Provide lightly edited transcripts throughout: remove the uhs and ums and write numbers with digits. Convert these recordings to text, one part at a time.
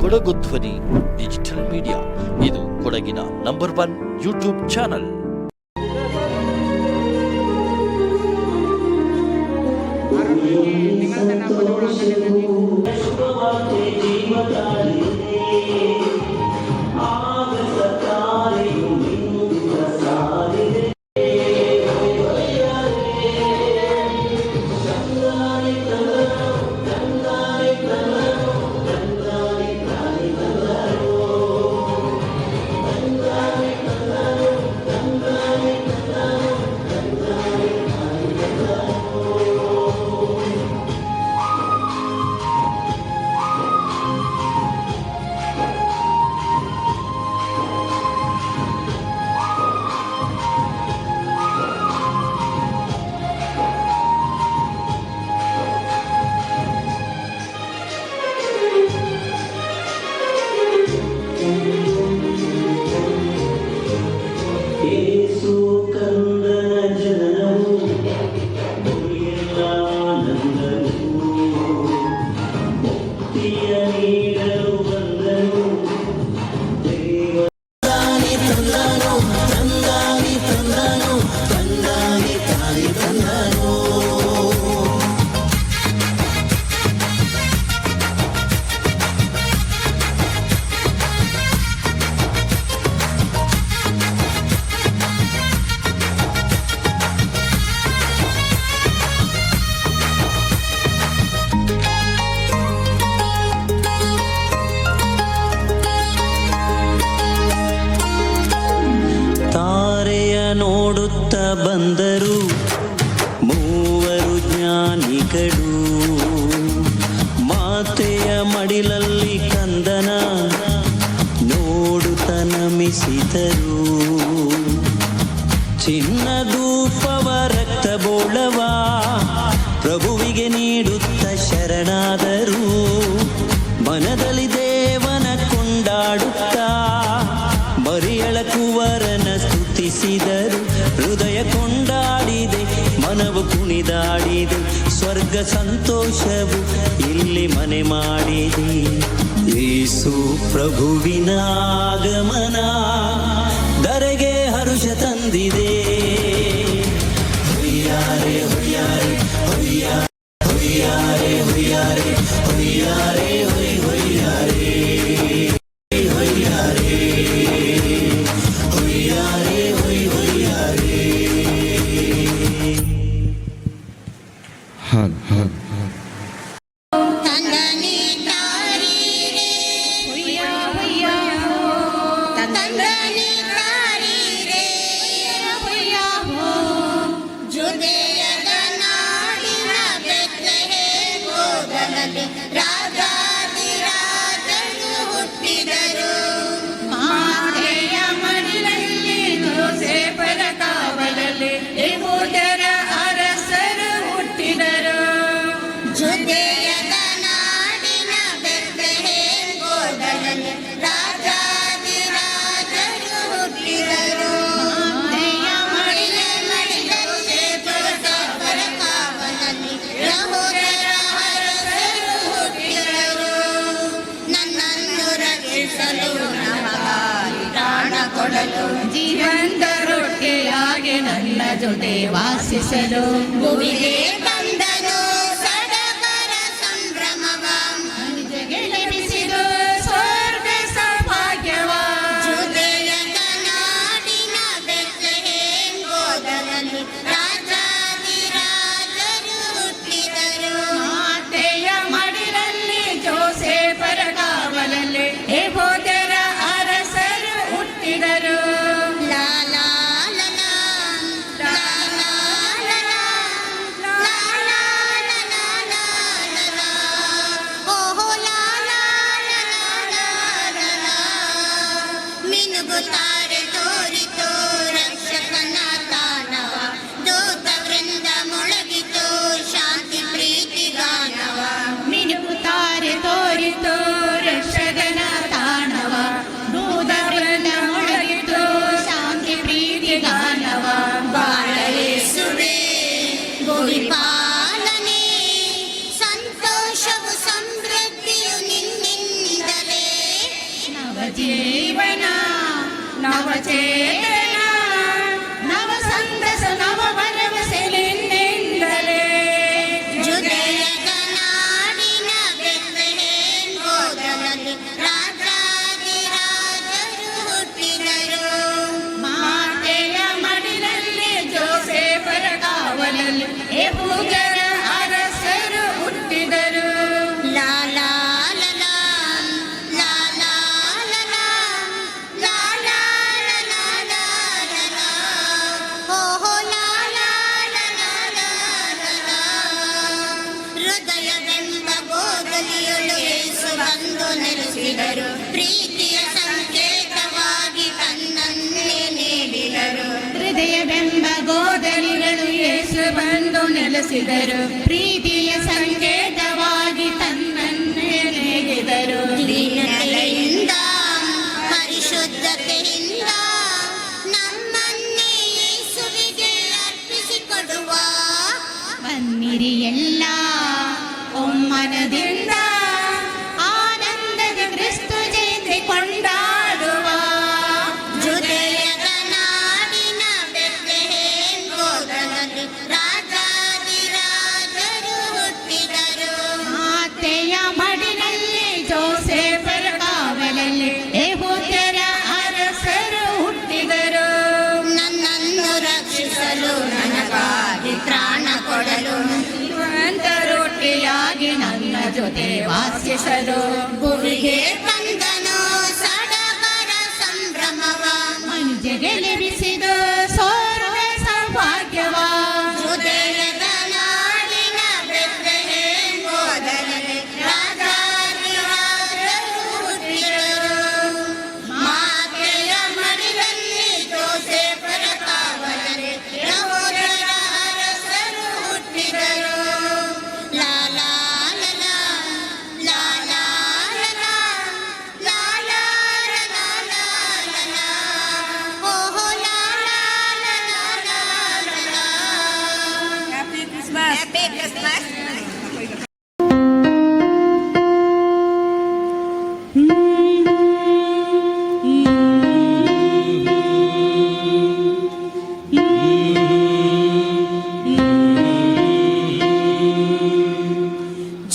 ಕೊಡಗು ಧ್ವನಿ digital media. ಇದು ಕೊಡಗಿನ ನಂಬರ್ 1 ಯೂಟ್ಯೂಬ್ ಚಾನಲ್. ನೋಡುತ್ತ ಬಂದರು ಮೂವರು ಜ್ಞಾನಿಗಳು, ಮಾತೆಯ ಮಡಿಲಲ್ಲಿ ಕಂದನ ನೋಡುತ್ತ ನಮಿಸಿದರು. ಚಿನ್ನದೂಪವ ರಕ್ತ ಬೋಳವ ಪ್ರಭುವಿಗೆ ನೀಡುತ್ತ ಶರಣಾದರು. ಮನದಲ್ಲಿ ದೇವನ ಕೊಂಡಾಡುತ್ತಾ ಮರಿಯಳ ಕುವರನ ಸ್ತುತಿಸಿದರು. ಹೃದಯ ಕೊಂಡಾಡಿದೆ, ಮನವು ಕುಣಿದಾಡಿದೆ, ಸ್ವರ್ಗ ಸಂತೋಷವು ಇಲ್ಲಿ ಮನೆ ಮಾಡಿದೆ. ಯೇಸು ಪ್ರಭುವಿನ ಆಗಮನ ಧರೆಗೆ ಹರುಷ ತಂದಿದೆ. ಹೊಯ್ಯಾರೆ ಹೊಯ್ಯಾರೆ ಹೊಯ್ಯಾರೆ ಹೊಯ್ಯಾರೆ ಹೊಯ್ಯಾರೆ ಹೊಯ್ಯಾರೆ ಹೊಯ್ ಹೊಯ್ಯಾರೆ ಹೊಯ್ಯಾರೆ ಹೊಯ್ಯಾರೆ ಹೊಯ್ ಹೊಯ್ಯಾರೆ. ಜೀವಂತ ರೊಟ್ಟಿಯಾಗಿ ನನ್ನ ಜೊತೆ ವಾಸಿಸಲು ಭೂಮಿಗೆ ಬಂದನು. ಸಡಗರ ಸಂಭ್ರಮವ ಗೆಲ್ಲಿಸಿದು ಸ್ವರ್ಗ ಸೌಭಾಗ್ಯವ. ಜುದೆಯದ ನಾಡಿನ ಬೆತ್ಲೆಹೇಮ್ ಗೋದಲಲ್ಲಿ ರಾಜಾಧಿರಾಜರು ಹುಟ್ಟಿದರು. ಮಾತೆಯ ಮಡಿಲಲ್ಲಿ ಜೋಸೇಫರ ಕಾವಲಲ್ಲಿ ಯೆಹೂದ್ಯರ ಅರಸರು ಹುಟ್ಟಿದರು. ಮಿನುಗುತ್ತಾರೆ ತೋರಿತು ರಕ್ಷಕನ ತಾಣವ, ದೂತ ವೃಂದ ಮೊಳಗಿತು ಶಾಂತಿ ಪ್ರೀತಿ ಗಾನವ. ಮಿನುಗುತ್ತಾರೆ ತೋರಿತು ರಕ್ಷಕನ ತಾಣವ, ದೂತ ವೃಂದ ಮೊಳಗಿತು ಶಾಂತಿ ಪ್ರೀತಿ ಗಾನವ. ಬಾಳ ಯೇಸುವೇ ಗೋವಿಪಾಲನೆ, ಸಂತೋಷವು ಸಮೃದ್ಧಿಯು ನಿನ್ನಿಂದಲೇ. ಜೀವನ ನವಚೇತನ ನವ ಸಂತಸ ನವ ಭರವಸೆ ನಿನ್ನಿಂದಲೇ ಜುದಯದ ನಾಡಿನ ಬೆತ್ಲೆಹೇಮ್ ಗೋದಲಲ್ಲಿ ರಾಜಾದಿರಾಜರು ಹುಟ್ಟಿದರು. ಮಾತೆಯ ಮಡಿಲಲ್ಲಿ ಜೋಸೇಫರ ಕಾವಲಲ್ಲಿ ಯೆಹೂದ್ಯರ ಅರಸರು ಹುಟ್ಟಿದರು. ಲಾ ಲಾ ಲಾ ಲಾ, ಲಾ ಲಾ ಲಾ ಲಾ, ಲಾ ಲಾ ಲಾ ಲಾ ಲಾ ಲಾ, ಹೋ ಹೋ ಲಾ ಲಾ ಲಾ ಲಾ ಲಾ ಲಾ. ಹೃದಯವೆಂಬ ಗೋದಲಿಯೊಳು ಯೇಸು ಬಂದು ನೆಲೆಸಿದರು. ಪ್ರೀತಿಯ ಸಂಕೇತವಾಗಿ ತನ್ನನ್ನೇ ನೀಡಿದರು. ಹೃದಯವೆಂಬ ಗೋದಲಿಗಳು ಯೇಸು ಬಂದು ನೆಲೆಸಿದರು. ಪ್ರೀತಿಯ ಸಂಕೇತವಾಗಿ ತನ್ನನ್ನೇ ನೀಡಿದರು. ದೀನತೆಯಿಂದ ಪರಿಶುದ್ಧತೆಯಿಂದ ನಮ್ಮನ್ನೇ ಯೇಸುವಿಗೆ ಅರ್ಪಿಸಿಕೊಡುವ ಬನ್ನಿರಿ ಎಲ್ಲ ಒಮ್ಮನದಿಂದ ಆನಂದದ ಕ್ರಿಸ್ತು ಜಯಂತಿ ಕೊಂಡಾಡುವ. ಜುದಯದ ನಾಡಿನ ಬೆತ್ಲೆಹೇಮ್ ಗೋದಲಲ್ಲಿ ರಾಜಾದಿರಾಜರು ಹುಟ್ಟಿದರು. ಮಾತೆಯ ಮಡಿಲಲ್ಲಿ ಜೋಸೇಫರ ಕಾವಲಲ್ಲಿ ಯೆಹೂದ್ಯರ ಅರಸರು ಹುಟ್ಟಿದರು. ನನ್ನನ್ನು ರಕ್ಷಿಸಲು ನನಗಾಗಿ ತ್ರಾಣ ಕೊಡಲು ಜೀವಂತ ರೊಟ್ಟಿಯಾಗಿ ನನ್ನ ಜೊತೆ ವಾಸಿಸಲು ಭುವಿಗೆ ಬಂದನು ಸಡಗರ ಸಂಭ್ರಮವ. ಮಂಜೆಗೆ ಲಭಿಸಿದ ಸ್ವರ್ಗ ಸೌಭಾಗ್ಯವ. ಜುದಯದ ನಾಡಿನ ಬೆತ್ಲೆಹೇಮ್ ಗೋದಲಲ್ಲಿ ರಾಜಾದಿರಾಜರು ಹುಟ್ಟಿದರು. ಮಾತೆಯ ಮಡಿಲಲ್ಲಿ ಜೋಸೇಫರ ಕಾವಲಲ್ಲಿ ಯೆಹೂದ್ಯರ ಅರಸರು ಹುಟ್ಟಿದರು. ಲಾ ಲಾ ಲಾ ಲಾ, ಲಾ ಲಾ ಲಾ ಲಾ, ಲಾ ಲಾ ಲಾ ಲಾ ಲಾ ಲಾ, ಹೋ ಹೋ ಲಾ ಲಾ ಲಾ ಲಾ ಲಾ ಲಾ. Happy Christmas. Happy Christmas.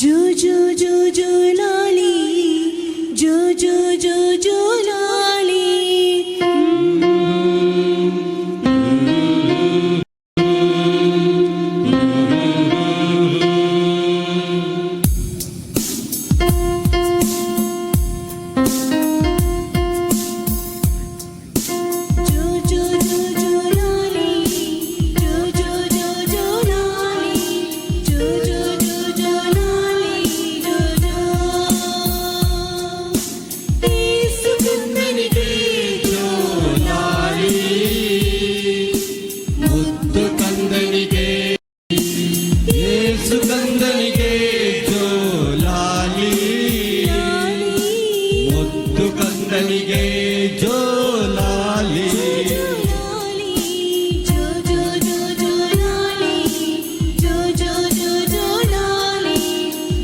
जो जो जो जो लाली जो जो जो जो लाली जो जो जो जो लाली जो जो जो जो लाली जो जो जो जो लाली जो जो यीशु कंदनिगे जो लाली ಮುದ್ದು ಕಂದನಿಗೆ ಯೇಸು ಕಂದನಿಗೆ ಜೋಲಾಲಿ ಮುದ್ದು ಕಂದನಿಗೆ ಜೋಲಾಲಿ लाली जो जो जो जो लाली जो जो जो जो लाली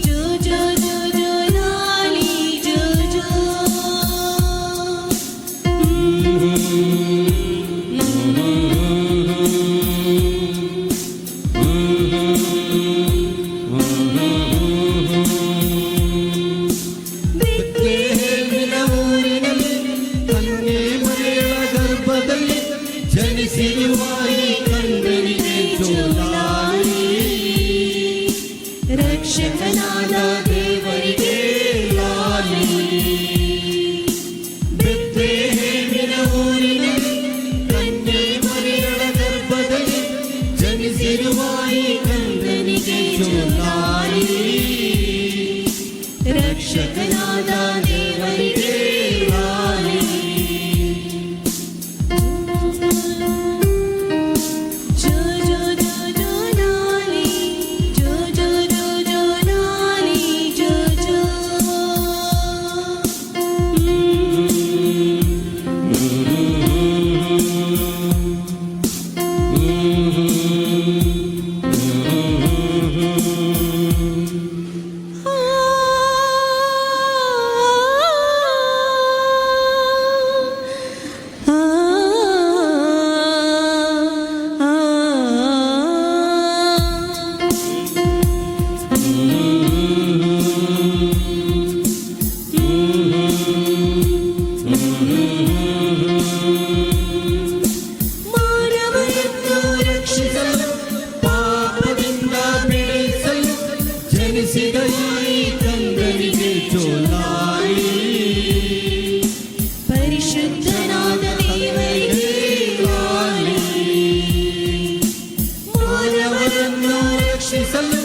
जो जो जो जो लाली जो जो ಬೆತ್ಲೆಹೇಮಿನ ಊರಿನಲ್ಲಿ ಕನ್ಯೆ ಮರಿಯಳ ಗರ್ಭದಲ್ಲಿ ಜನಿಸಿರುವ ಈ ಕಂದನಿಗೆ ಜೋಲಾಲಿ ರಕ್ಷಕನಾದ ದೇವರಿಗೆ ಲಾಲಿ ಬೆತ್ಲೆಹೇಮಿನ ಊರಿನಲ್ಲಿ ಕನ್ಯೆ ಮರಿಯಳ ಗರ್ಭದಲ್ಲಿ ಜನಿಸಿರುವ ಈ ಕಂದನಿಗೆ ಜೋಲಾಲಿ ರಕ್ಷಕನಾದ ದೇವರಿಗೆ ಲಾಲಿ ಜೋ ಜೋ ಜೋ ಜೋ ಲಾಲಿ ಜೋ ಜೋ ಜೋ ಜೋ ಲಾಲಿ ಜೋ ಜೋ ಆ ಜನಿಸಿದ ಈ ಕಂದನಿಗೆ ಜೋಲಾಲಿ ಪರಿಶುದ್ಧನಾದ ದೇವರಿಗೆ ಲಾಲಿ. ಮಾನವರನ್ನು ರಕ್ಷಿಸಲು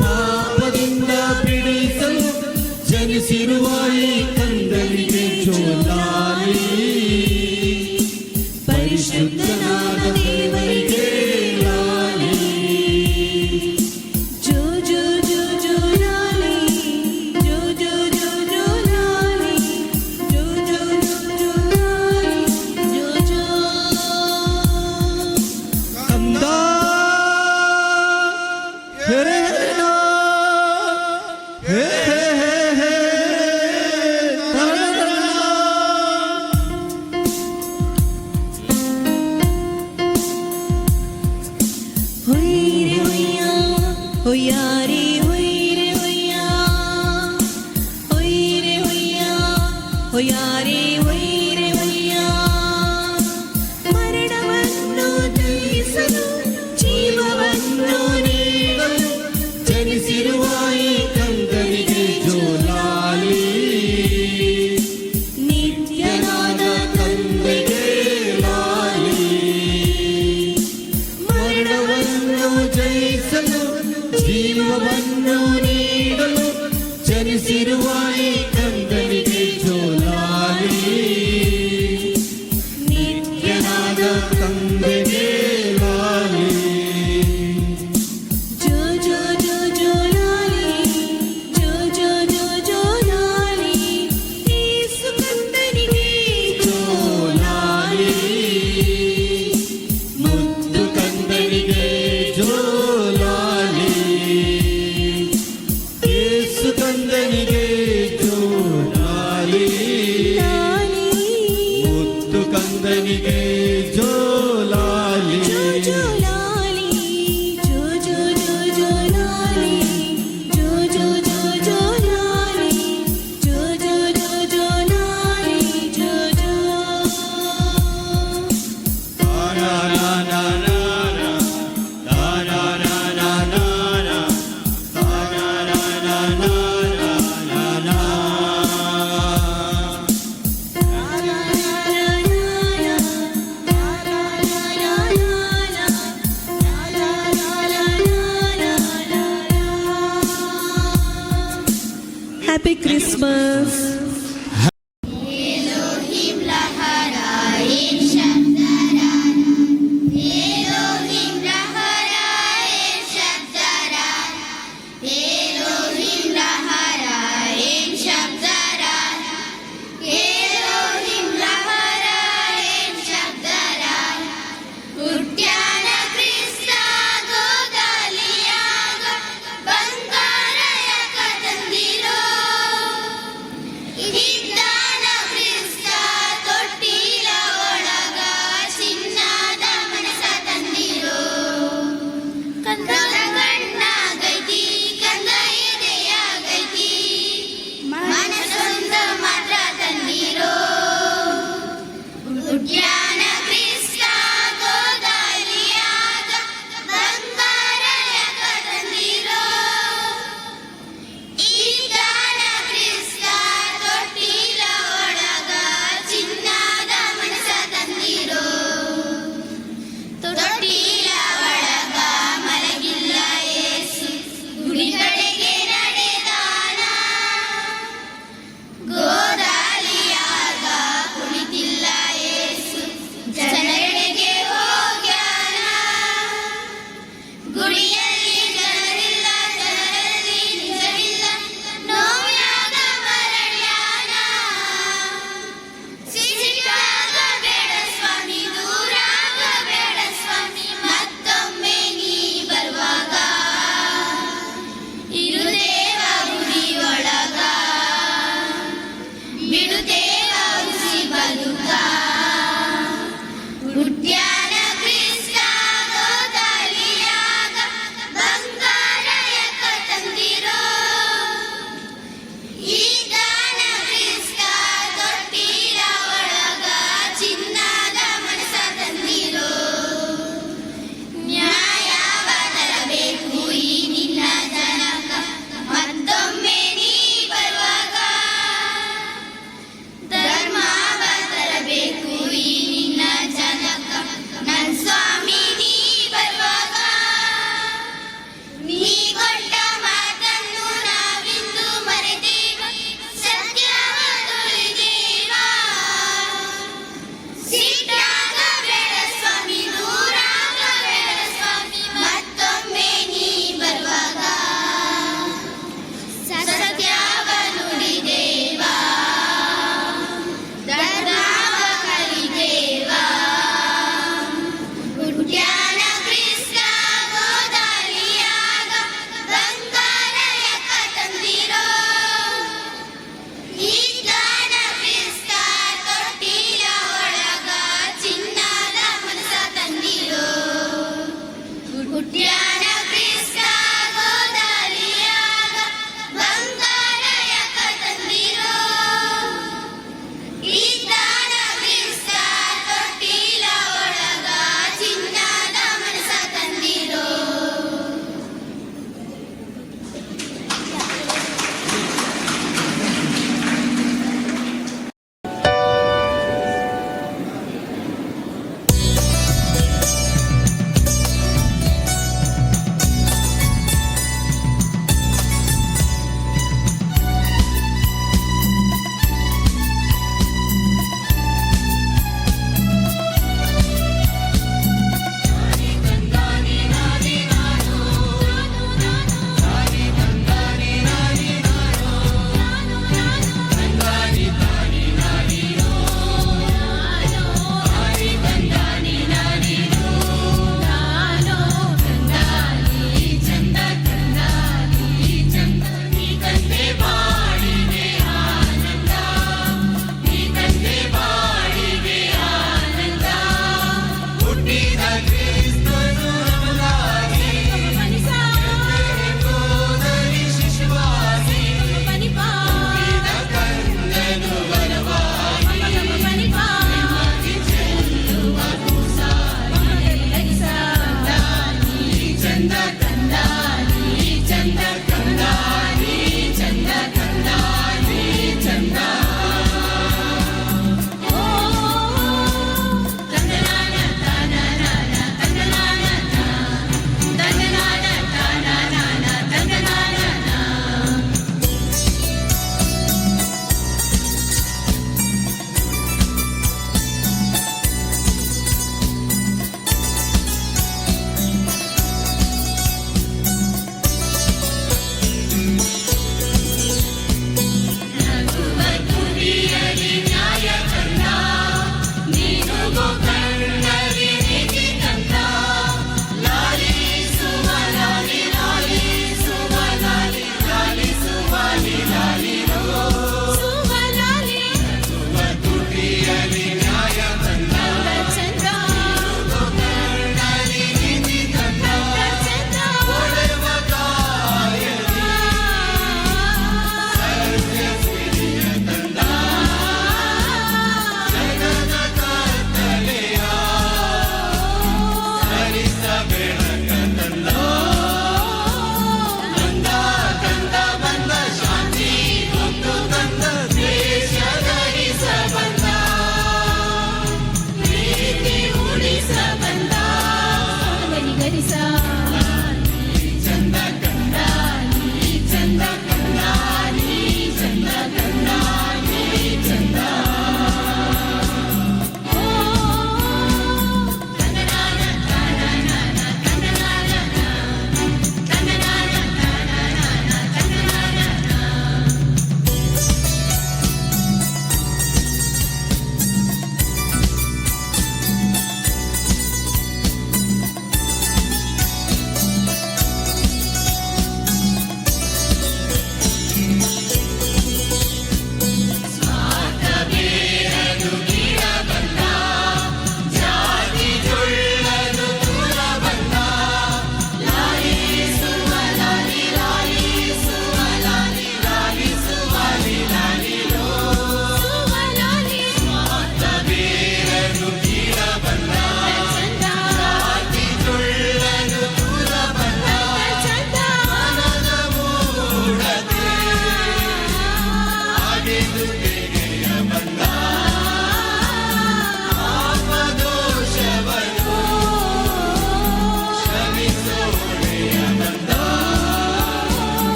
ಪಾಪದಿಂದ ಬಿಡಿಸಲು ಜನಿಸಿರುವ ಈ ಕಂದನಿಗೆ ಜೋಲಾಲಿ ಪರಿಶುದ್ಧನಾದ ದೇವರಿಗೆ ಲಾಲಿ. ಜೋ ಜೋ ಜೋ ಜೋ ಲಾಲಿ ಜೋ ಜೋ ಜೋ ಜೋ ಲಾಲಿ ಜೋ ಜೋ ಜೋ ಜೋ ಲಾಲಿ ಜೋ ಜೋ ಕಂದ ಹೆರೇನ ಹೇ ಹೇ ಹೇ ಹೇ ತರನ. ಹೊಯ್ರೆ ಹೊಯ್ಯ ಹೊಯ್ಯಾರಿ ಹೊಯ್ರೆ ಹೊಯ್ಯ ಹೊಯ್ರೆ ಹೊಯ್ಯ ಹೊಯ್ಯಾರಿ ಹೊಯ್ರೆ ಹೊಯ್ಯ ಮರಣವನ್ನು ಜಯಿಸಲು ಜೀವವನ್ನು ನೀಡಲು ಜನಿಸಿರುವ ಈ ಕಂದನಿಗೆ ಜೋಲಾಲಿ ನಿತ್ಯನಾದ ತಂದೆಗೆ ಲಾಲಿ. ಮರಣವನ್ನು ಜಯಿಸಲು ಜೀವವನ್ನು ನೀಡಲು ಜನಿಸಿರುವ ಈ ಕಂದನಿಗೆ ಜೋಲಾಲಿ ನಿತ್ಯನಾದ ತಂದೆಗೆ ಲಾಲಿ. ಜೋ ಜೋ ಜೋ ಜೋ ಲಾಲಿ ಜೋ ಜೋ ಜೋ ಜೋ ಲಾಲಿ ಯೇಸು ಕಂದನಿಗೆ ಜೋಲಾಲಿ ಮುದ್ದು ಕಂದನಿಗೆ ಜೋಲಾಲಿ ಯೇಸು ಕಂದನಿಗೆ ಜೋಲಾಲಿ ಲಾಲಿ ಮುದ್ದು ಕಂದನಿಗೆ ಜೋಲಾಲಿ. ಜೋ ಜೋ ಲಾಲಿ ಜೋ ಜೋ ಜೋ ಜೋ ಲಾಲಿ ಜೋ ಜೋ ಜೋ ಜೋ ಲಾಲಿ ಜೋ ಜೋ ಜೋ ಜೋ ಲಾಲಿ ಜೋ ಜೋ ನಾ ನಾ ನಾ ನಾ ನಾ ನಾ ನಾ ನಾ ನಾ ನಾ ನಾ ನಾ ನಾ ನಾ ನಾ ನಾ ನಾ. Happy Christmas. Elohim laharain shabdaran Elohim laharain shabdaran Elohim laharain shabdaran Elohim laharain shabdaran ಹುಟ್ಟ್ಯಾನ ಕ್ರಿಸ್ತ ಗೋದಲಿಯಾಗ ಬಂಗಾರಯ ಕದಂದಿರೋ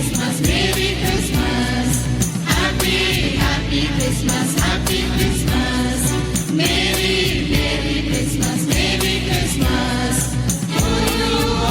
Christmas, Merry Christmas. Happy, Happy Christmas, Happy Christmas. Merry, Merry Christmas, Merry Christmas. To you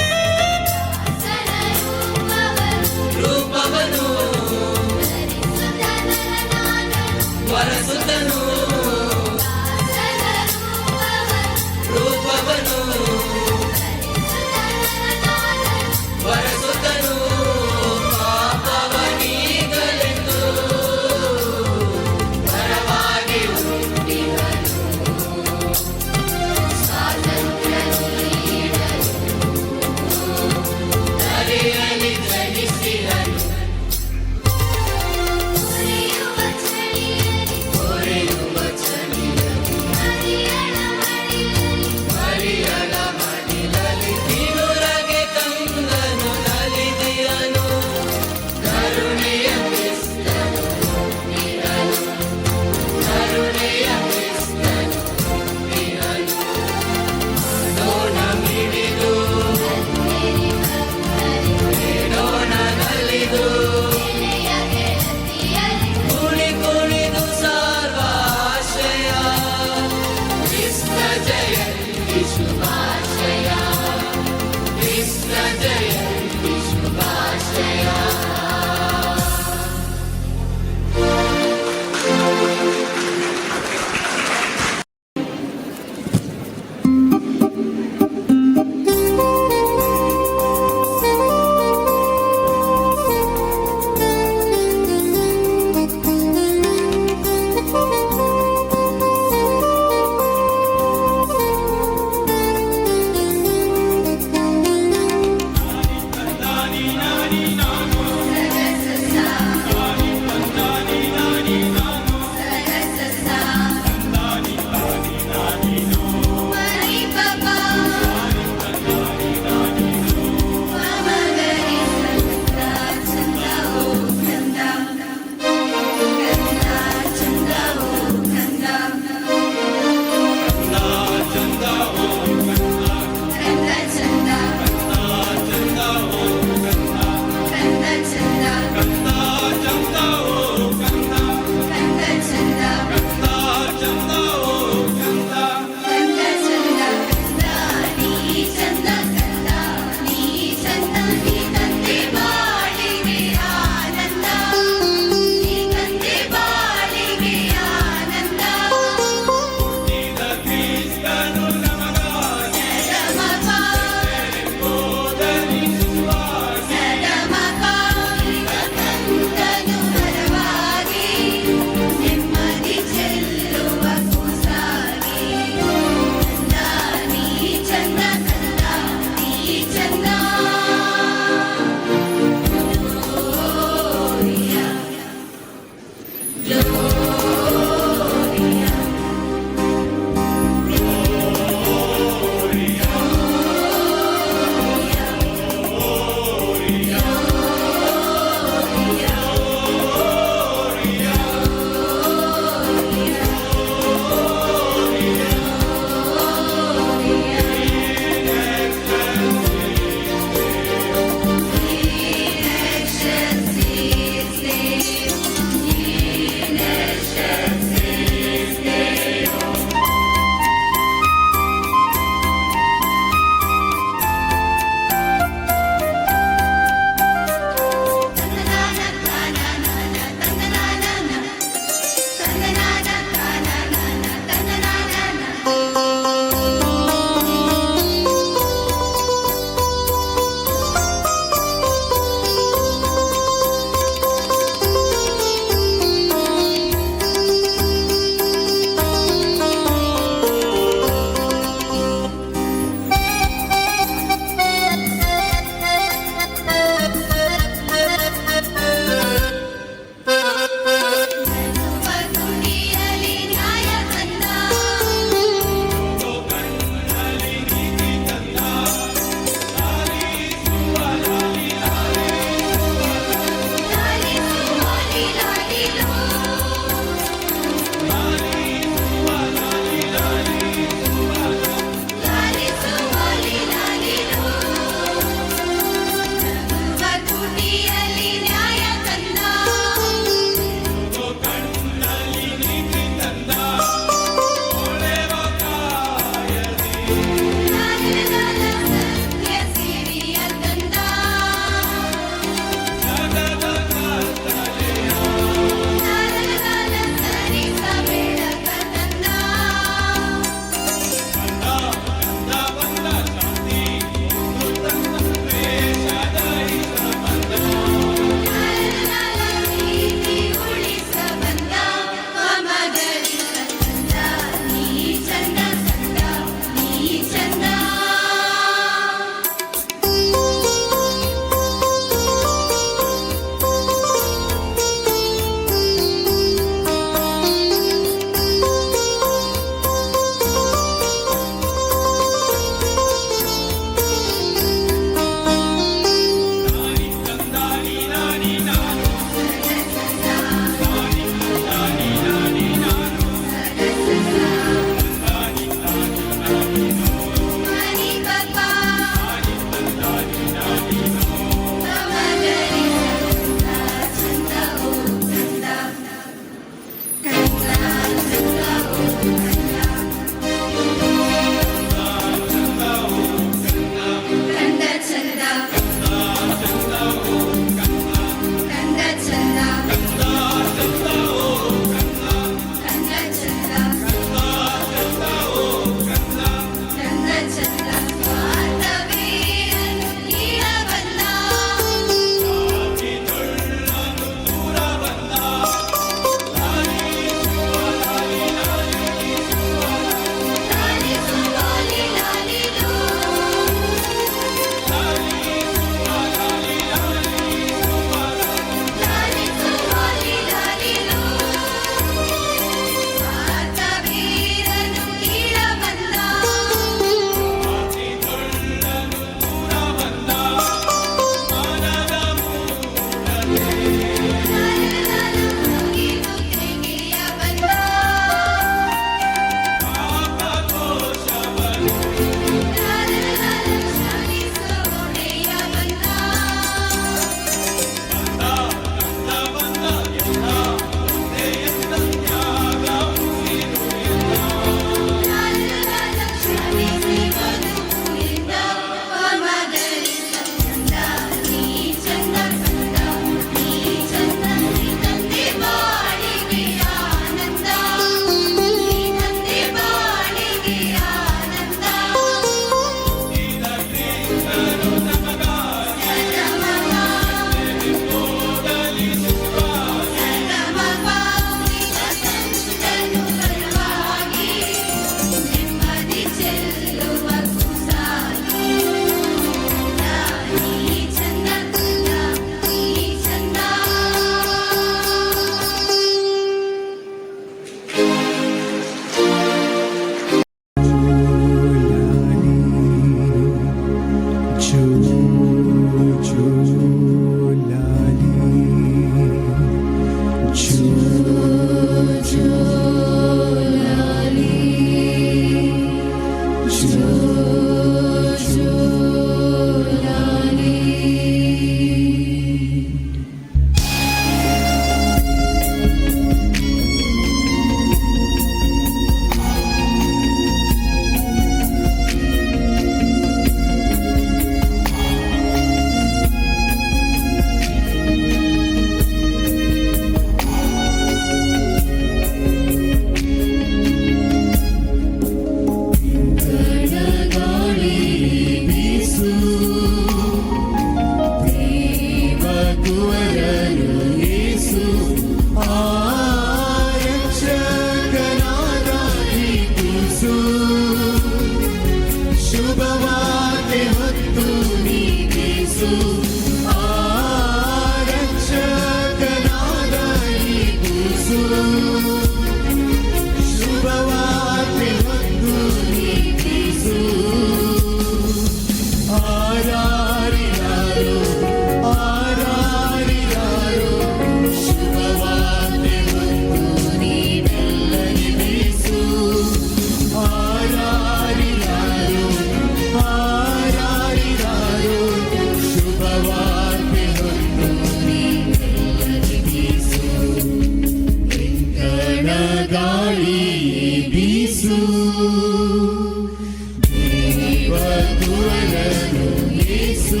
ಕುವರನು ಯೇಸು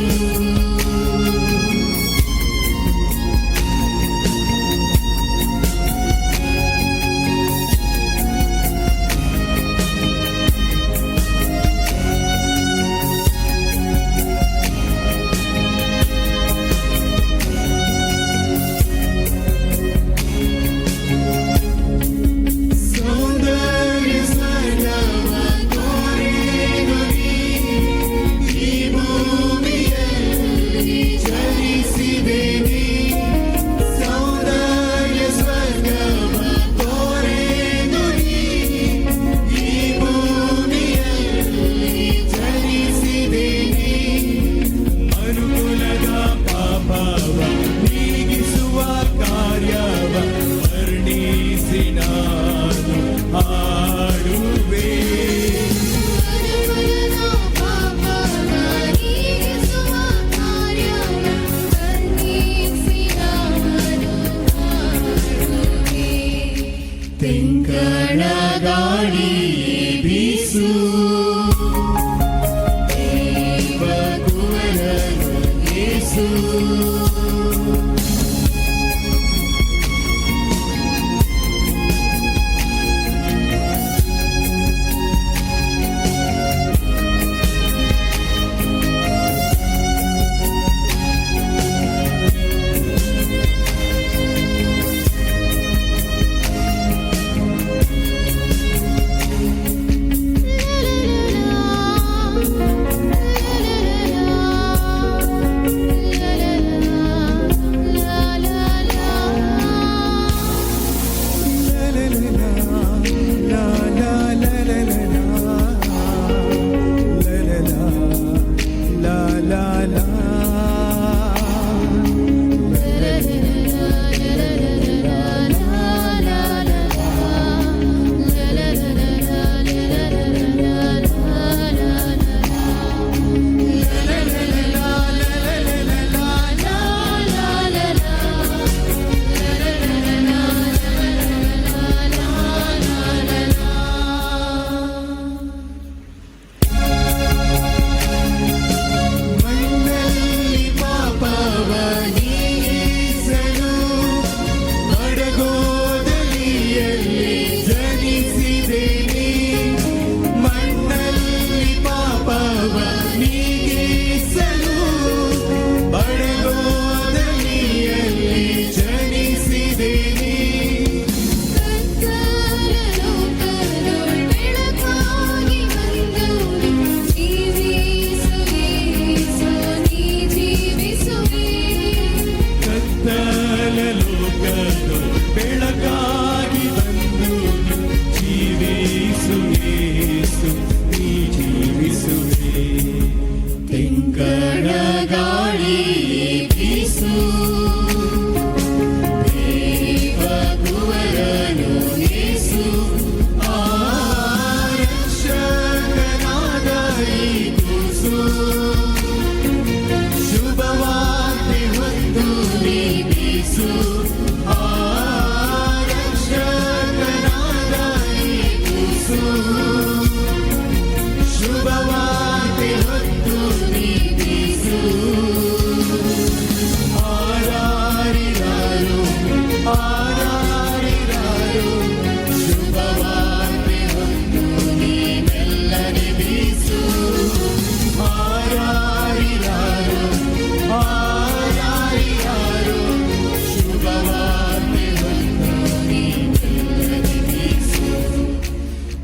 ತೆಂಕಣ ಗಾಳಿ ಬೀಸು ದೇವ ಕುವರನು ಯೇಸು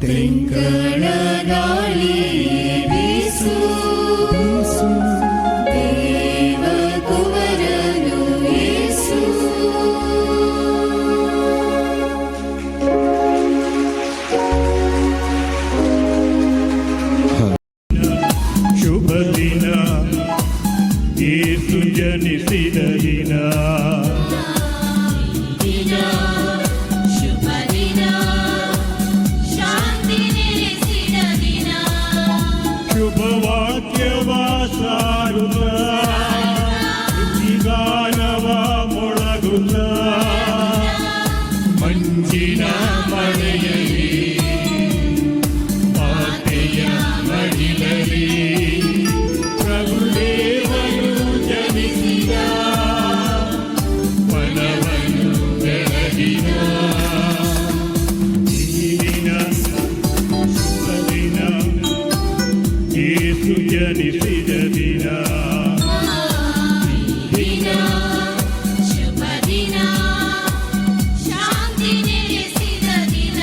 ತೆಂಕಣ ಗಾಳಿ ಬೀಸು ದೇವ ಕುವರನು ಯೇಸು ಶುಭ ದಿನ ಯೇಸು ಜನಿಸಿದ ದಿನ ಶುಭವಾಕ್ಯವ ಸಾರುತ್ತ ಗಾನವ ಮೊಳಗುತ್ತ ಮಂಜಿನ ಮಳೆಯಲಿ ಮಾತೆಯ ಮಡಿಲಲಿ ದಿನ ದಿನ ಶುಭ ದಿನ ಶಾಂತಿ ನೆಲೆಸಿದ ದಿನ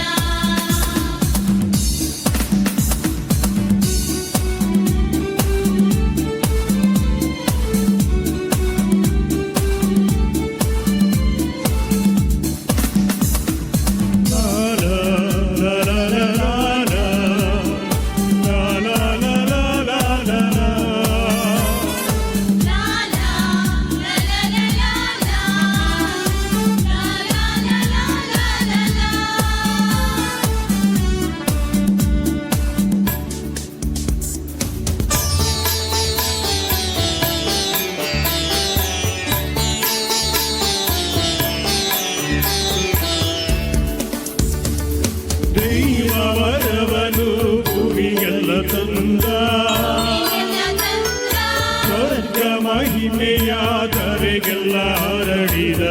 ದೈವ ವರವನು ಭೂಮಿಗೆಲ್ಲ ತಂದ ಸ್ವರ್ಗ ಮಹಿಮೆಯಾದರೆಗೆಲ್ಲ ಹರಡಿದ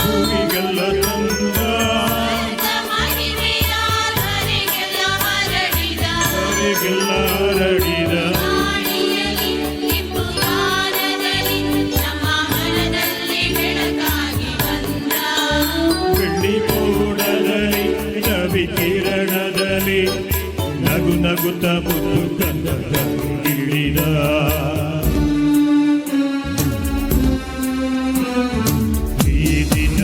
ಭೂಮಿಗೆಲ್ಲ ತಂದ ಹರಗೆಲ್ಲ ಹರಡಿದ ಬೆಳ್ಳಿ ಮೋಡದಲ್ಲಿ ರವಿ ಕಿರಣದಲ್ಲಿ ನಗು ನಗುತ್ತ ಮುದ್ದು ಕಂದಿಳಿದ ಈ ದಿನ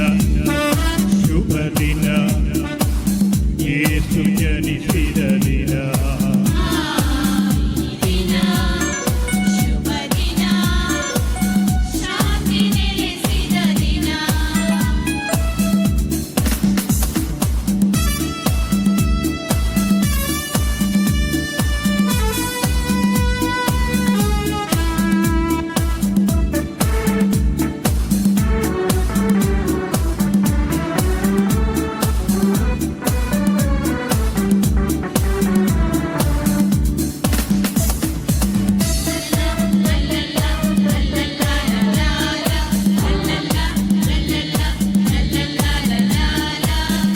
ಶುಭ ದಿನ ಯೇಸು ಜನಿಸಿದ ದಿನ ಶುಭ ದಿನ ಶಾಂತಿ ನೆಲೆಸಿದ ದಿನ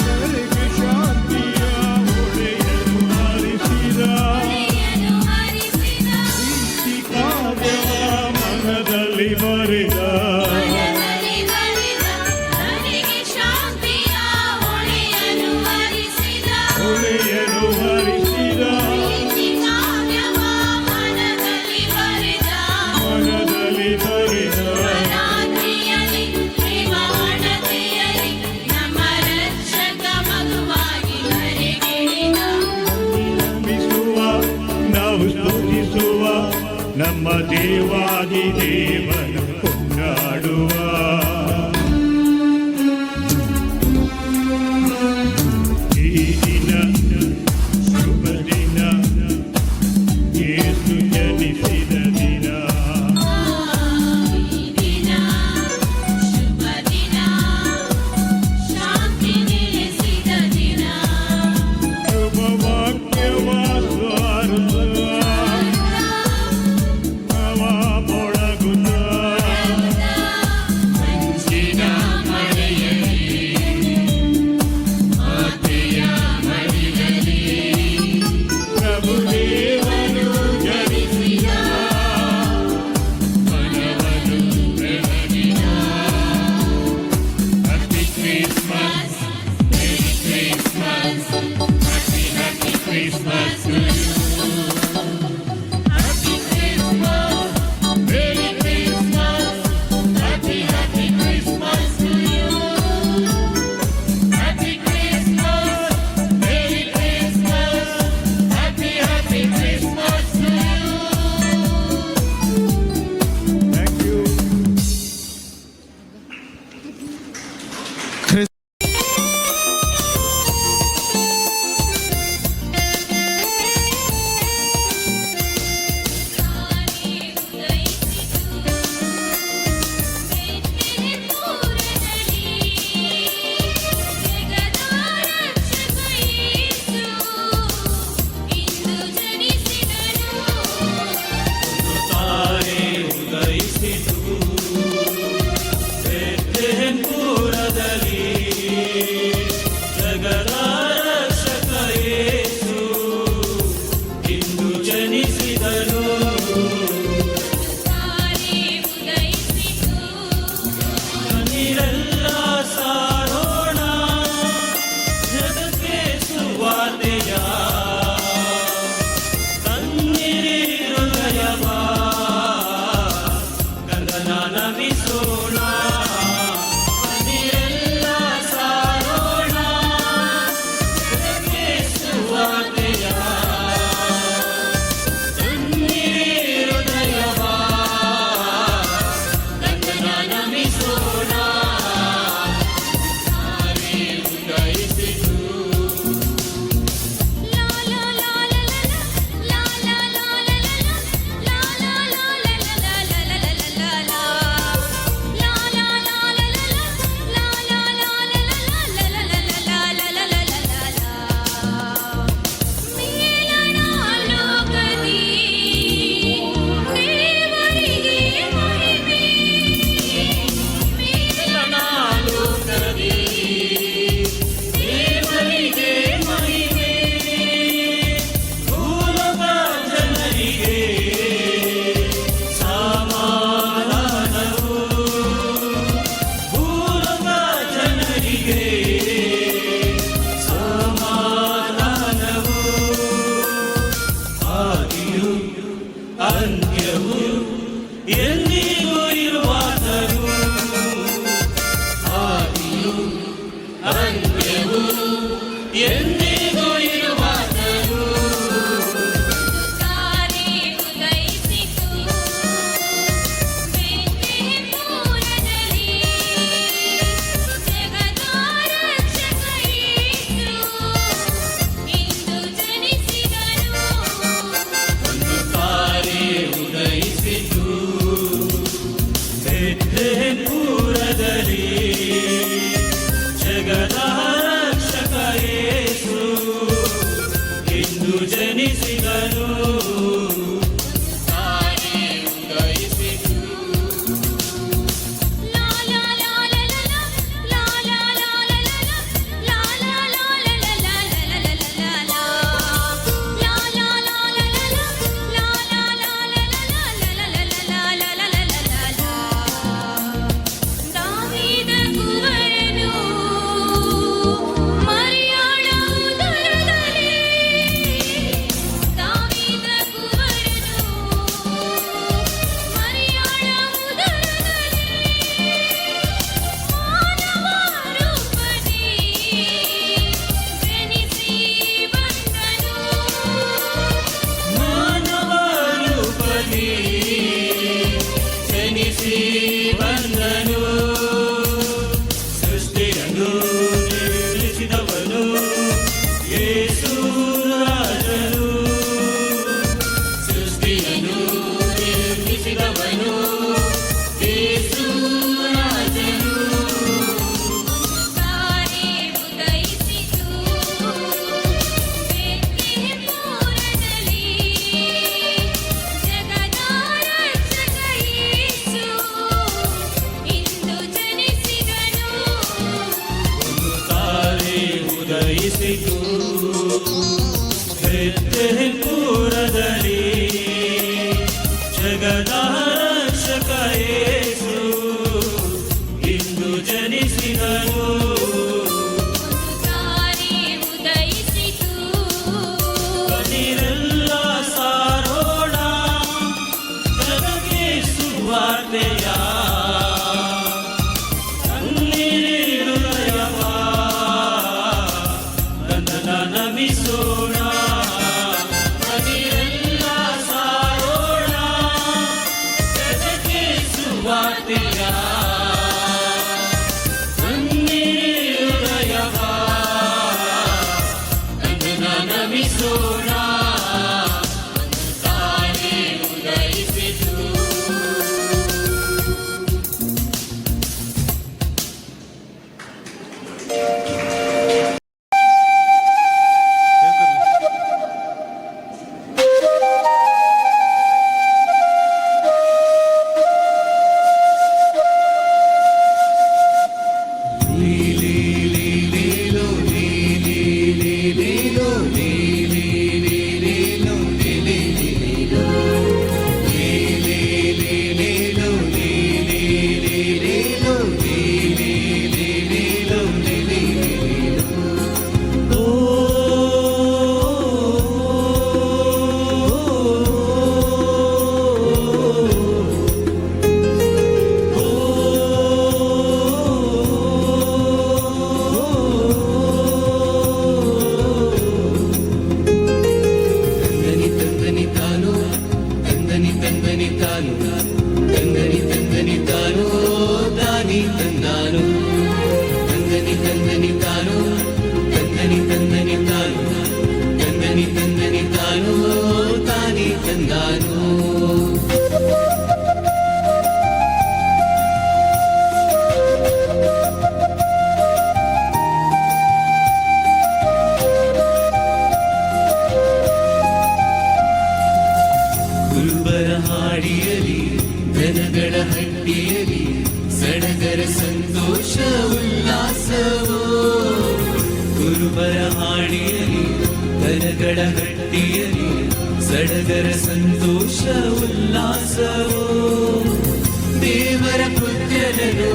ನರಕ ಶಾಂತಿಯ ಹೊಳೆಯನು ಹರಿಸಿದ ಪ್ರೀತಿ ಕಾವ್ಯವ ಮನದಲ್ಲಿ ಬರೆದ ಹೊಳೆಯನು ಹರಿಸಿದ ಮನದಲ್ಲಿ ಬರೆದ ನಂಬಿಸುವ ನಾವು ಸ್ತುತಿಸುವ ನಮ್ಮ ದೇವಾದಿ ದೇವನ ಕೊಂಡಾಡುವ ಈ ದಿನ ಶುಭ ದಿನ ಯೇಸು ಜನಿಸಿದ ದಿನ ಶುಭ ದಿನ ಶಾಂತಿ ನೆಲೆಸಿದ ದಿನ ಶುಭ ವಾಕ್ಯವ ಸ್ವಾರುತ್ತ ನವ ಮೊಳಗುತ್ತ ಮಂಜಿನ ಮಳೆಯಲ್ಲಿ ಆತೆಯ ಮಡಿಲಲ್ಲಿ ಪ್ರಭು ದೇವನು ಜನಿಸಿದ ಮನವನ್ನು ಬೆಳಗಿದ happy Christmas Merry Christmas, Happy Happy Christmas to you. Happy Christmas, Merry Christmas, Happy Happy Christmas to you. Happy Christmas, Merry Christmas, Happy Happy Christmas to you. Thank you ಸುವಾರ್ತೆಯ ತನ್ನಿರಿ ಹೃದಯವ ಗಂಧನ ನಮಿಸೋಣ ಬನ್ನಿರೆಲ್ಲ ಸಾರೋಣ ಜಗಕ್ಕೆ ಸುವಾರ್ತೆಯ ತನ್ನಿರಿ ಹೃದಯವ ಗಂಧನ ನಮಿಸೋಣ ಅಂತ್ಯವು ಎಂದಿಗೂ ಇರುವಾದರೂ ಆದಿಯು ಅಂತ್ಯವು ಎಂದಿಗೂ ಇರುವಾದರೂ ಒಂದು ತಾರೆ ಉದಯಿಸಿತು ಬೆತ್ಲೆಹೇಮುರದಲ್ಲಿ ಜಗದ ರಕ್ಷಕ ಯೇಸು ಇಂದು ಜನಿಸಿದನು ತಾರೆ ಉದಯಿಸಿತು ಮಾನವ ರೂಪದಿ ಜನಿಸಿ ಬಂದನು ಸೃಷ್ಟಿಯನ್ನು ನಿರ್ಮಿಸಿದವನು ಯೇಸು ರಾಜನು ಸೃಷ್ಟಿಯನ್ನು ನಿರ್ಮಿಸಿದವನು ಯೇಸು ರಾಜನು ಒಂದು ತಾರೆ ಉದಯಿಸಿತು ಬೆತ್ಲೆಹೇಮುರದಲ್ಲಿ ಜಗದ ರಕ್ಷಕ ಯೇಸು ಇಂದು ಜನಿಸಿದನು ಬನ್ನಿರೆಲ್ಲ ಸಾರೋಣ ಜಗಕ್ಕೆ ಸುವಾರ್ತೆಯ ತನ್ನಿರಿ ಹೃದಯವ ಗಂಧನ ನಮಿಸೋಣ ಬನ್ನಿರೆಲ್ಲ ಸಾರೋಣ ಜಗಕ್ಕೆ ಸುವಾರ್ತೆಯ ತನ್ನಿರಿ ಹೃದಯವ ಗಂಧನ ನಮಿಸೋಣ ತಾರೆ ಉದಯಿಸಿತು ಲೀ ಲೀ ಲೀ ಲೀ ಲೀ ಲೀ ಲೀ ಲೀ ಲೀ ಲೀ ದನಗಳ ಹಟ್ಟಿಯಲಿ ಸಡಗರ ಸಂತೋಷ ಉಲ್ಲಾಸವೋ. ಕುರುಬರ ಹಾಡಿಯಲಿ ದನಗಳ ಹಟ್ಟಿಯಲಿ ಸಡಗರ ಸಂತೋಷ ಉಲ್ಲಾಸವೋ. ದೇವರ ಪುತ್ರನನು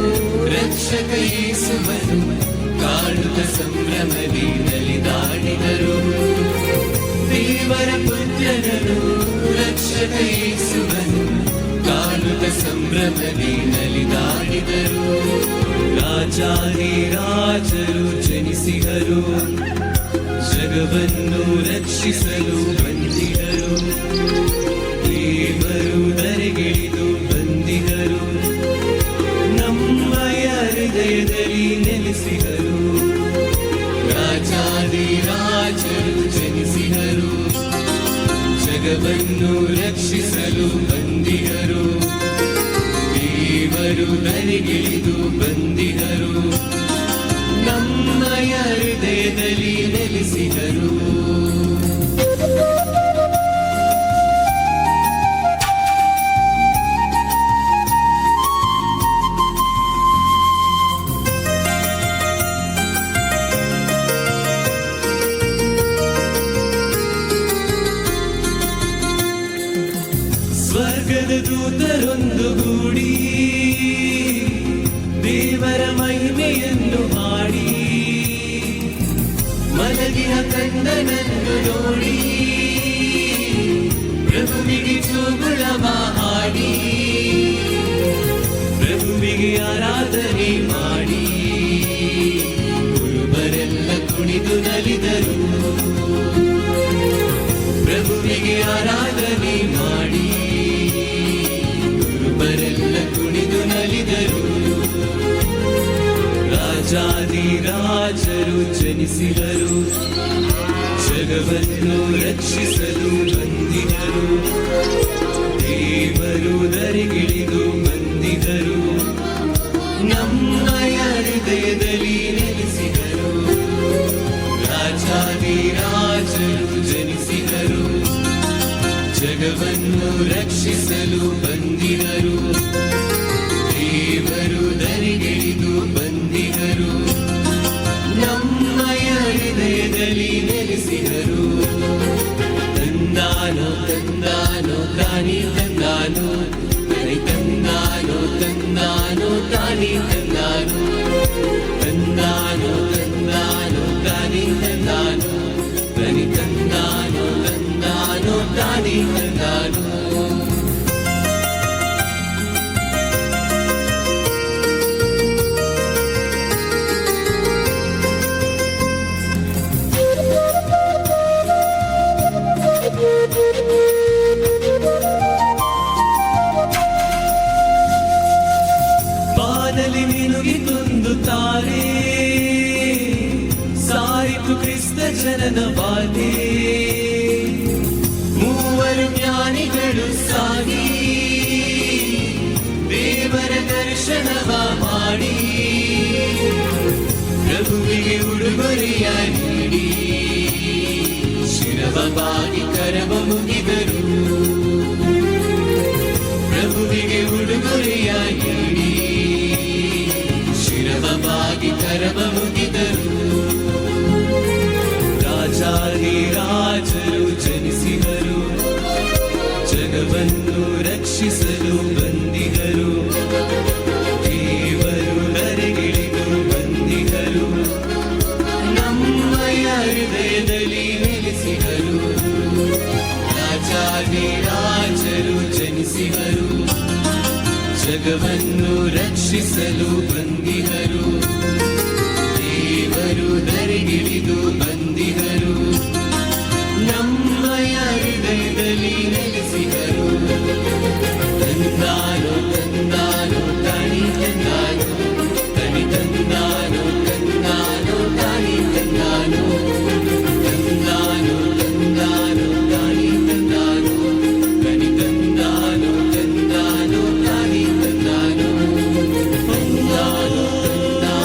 ರಕ್ಷಕ ಯೇಸುವನು ಕಾಣುತ್ತ ಸಂಭ್ರಮದಿ ನಲಿದಾಡಿದರು. ದೇವರ ಪುತ್ರನನು ರಕ್ಷಕ ಯೇಸುವನು ಕಾಣುತ್ತ ಸಂಭ್ರಮದಿ ನಲಿದಾಡಿದರು. ರಾಜಾದಿ ರಾಜರು ಜನಿಸಿದರು, ಜಗವನ್ನು ರಕ್ಷಿಸಲು ಬಂದಿದರು. ದೇವರು ಧರೆಗಿಳಿದು ಬಂದಿದರು, ನಮ್ಮಯ ಹೃದಯದಲ್ಲಿ ನೆಲೆಸಿದರು. ರಾಜಾದಿ ರಾಜರು ಜನಿಸಿದರು, ಜಗವನ್ನು ರಕ್ಷಿಸಲು ಬಂದಿದರು. ದೇವರು ಧರೆಗಿಳಿದು ಬಂದಿದರು, ನಮ್ಮಯ ಹೃದಯದಲ್ಲಿ ನೆಲೆಸಿದರು. ಸ್ವರ್ಗದ ದೂತರೊಂದುಗೂಡಿ ದೇವರ ಮಹಿಮೆಯನ್ನು ಹಾಡಿ, ಮಲಗಿನ ಕಂದನನ್ನು ನೋಡಿ ಪ್ರಭುವಿಗೆ ಜೋಗುಳವ ಹಾಡಿ, ಪ್ರಭುವಿಗೆ ಆರಾಧನೆ ಮಾಡಿ ಕುರುಬರೆಲ್ಲ ಕುಣಿದು ನಲಿದರು. ಪ್ರಭುವಿಗೆ ಆರಾಧನೆ ಮಾಡಿ ಕುರುಬರೆಲ್ಲ ಕುಣಿದು ನಲಿದರು. ರಾಜಾದಿ ರಾಜರು ಜನಿಸಿದರು, ಜಗವನ್ನು ರಕ್ಷಿಸಲು ಬಂದಿದರು. ದೇವರು ಧರೆಗಿಳಿದು ಬಂದಿದರು, ನಮ್ಮಯ ಹೃದಯದಲ್ಲಿ ನೆಲೆಸಿದರು. ರಾಜಾದಿ ರಾಜರು ಜನಿಸಿದರು, ಜಗವನ್ನು ರಕ್ಷಿಸಲು ಬಂದಿದರು. ದೇವರು ಧರೆಗಿಳಿದು ಬಂದಿದರು, ನಮ್ಮಯ ಹೃದಯದಲ್ಲಿ ನೆಲೆಸಿದರು. ತಂದಾನೋ ತಂದಾನೋ ತಾನಿ ತಂದಾನೋ, ತನಿ ತಂದಾನೋ ತಂದಾನೋ ತಾನಿ ತಂದಾನೋ, ತಂದಾನೋ ತಂದಾನೋ ತಾನಿ ತಂದಾನೋ, ತನಿ ತಂದಾನೋ ತಂದಾನೋ ತಾನಿ ತಂದಾನೋ. ಬಾನಲಿ ಮಿನುಗಿತೊಂದು ತಾರೆ, ಸಾರಿತು ಕ್ರಿಸ್ತ ಜನನ ಬಾಧೆ. ಮೂವರು ಜ್ಞಾನಿಗಳು ಸಾಗಿ ದೇವರ ದರ್ಶನವ ಮಾಡಿ, ಪ್ರಭುವಿಗೆ ಉಡುಗೊರೆಯ ನೀಡಿ ಶಿರವ ಬಾಗಿ ಕರವ ಮುಗಿದರು. ಪ್ರಭುವಿಗೆ ಉಡುಗೊರೆಯ ನೀಡಿ ಶಿರವ ಬಾಗಿ ಕರವ ಮುಗಿದರು. ರಾಜಾದಿ ರಾಜರು ಜನಿಸಿದರು, ಜಗವನ್ನು ರಕ್ಷಿಸಲು ಬಂದಿದರು. ದೇವರು ಧರೆಗಿಳಿದು ಬಂದಿದರು, ನಮ್ಮಯ ಹೃದಯದಲ್ಲಿ ನೆಲೆಸಿದರು. ರಾಜಾದಿ ರಾಜರು ಜನಿಸಿದರು, ಜಗವನ್ನು ರಕ್ಷಿಸಲು ಬಂದಿದರು. ದೇವರು ಧರೆಗಿಳಿದು ಬಂದಿದರು, ನಮ್ಮಯ ಹೃದಯದಲ್ಲಿ ನೆಲೆಸಿದರು. ತಂದಾನೋ ತಂದಾನೋ ತಾನಿ ತಂದಾನೋ, ತನಿ ತಂದಾನೋ ತಂದಾನೋ ತಾನಿ ತಂದಾನೋ, ತಂದಾನೋ ತಂದಾನೋ ತಾನಿ ತಂದಾನೋ, ತನಿ ತಂದಾನೋ ತಂದಾನೋ ತಾನಿ ತಂದಾನೋ, ತಂದಾನೋ ತಂದಾನೋ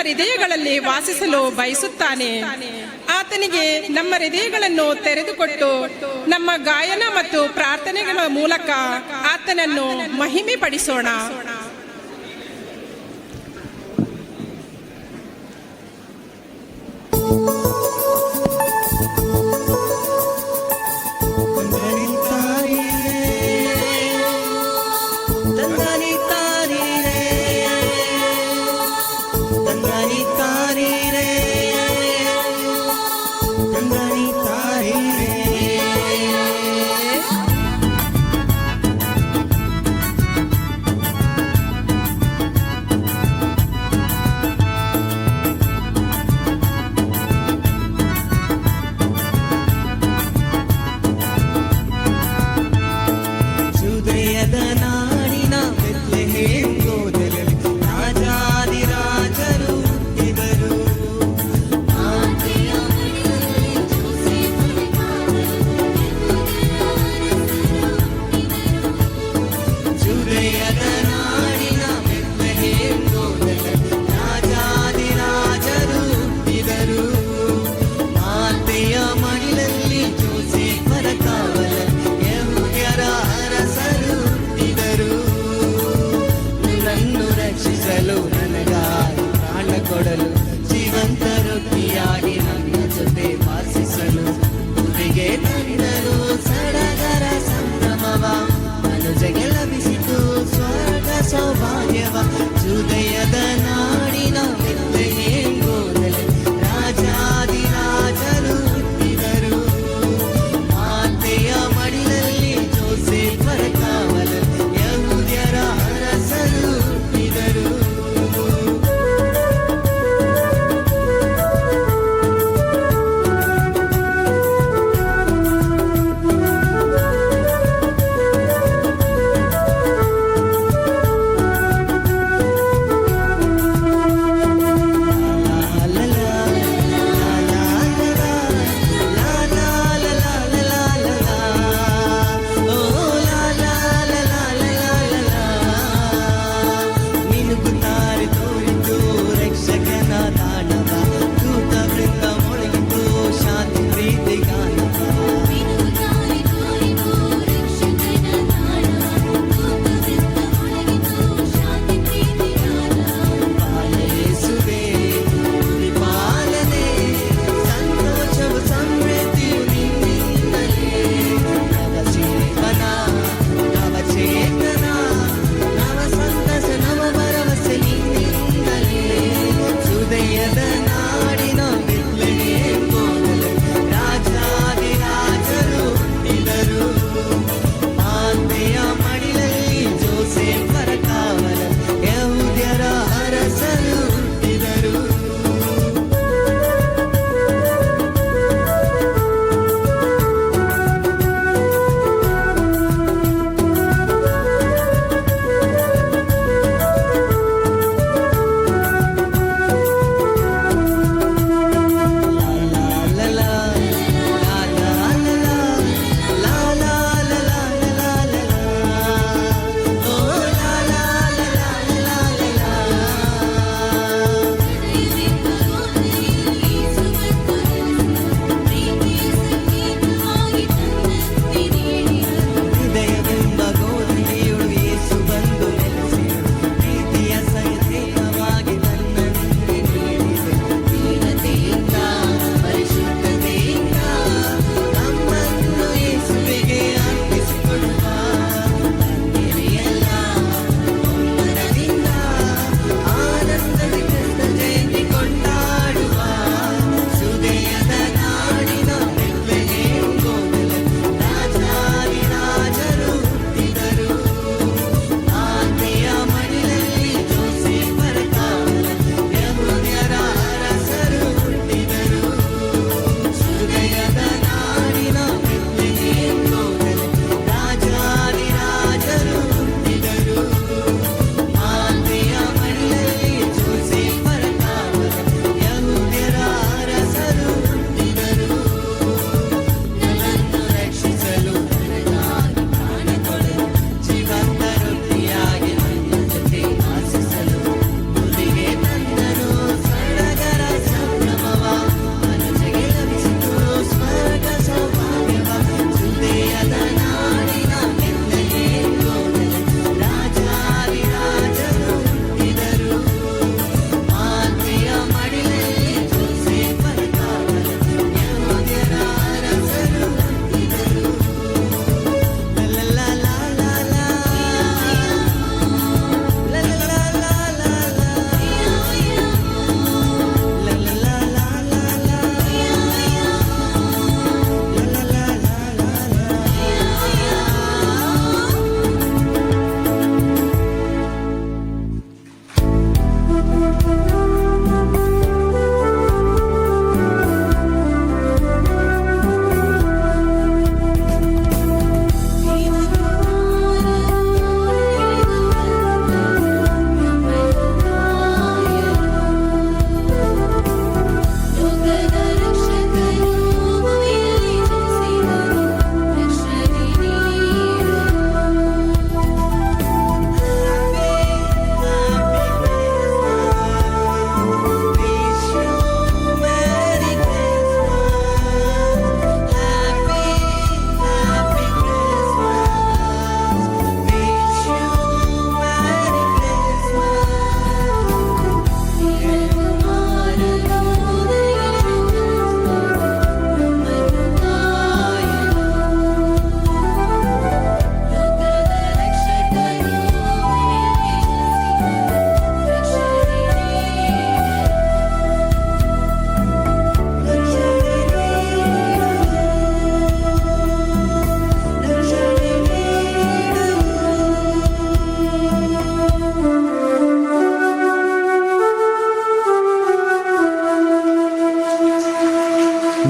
ಹೃದಯಗಳಲ್ಲಿ ವಾಸಿಸಲು ಬಯಸುತ್ತಾನೆ. ಆತನಿಗೆ ನಮ್ಮ ಹೃದಯಗಳನ್ನು ತೆರೆದುಕೊಟ್ಟು ನಮ್ಮ ಗಾಯನ ಮತ್ತು ಪ್ರಾರ್ಥನೆಗಳ ಮೂಲಕ ಆತನನ್ನು ಮಹಿಮೆ ಪಡಿಸೋಣ.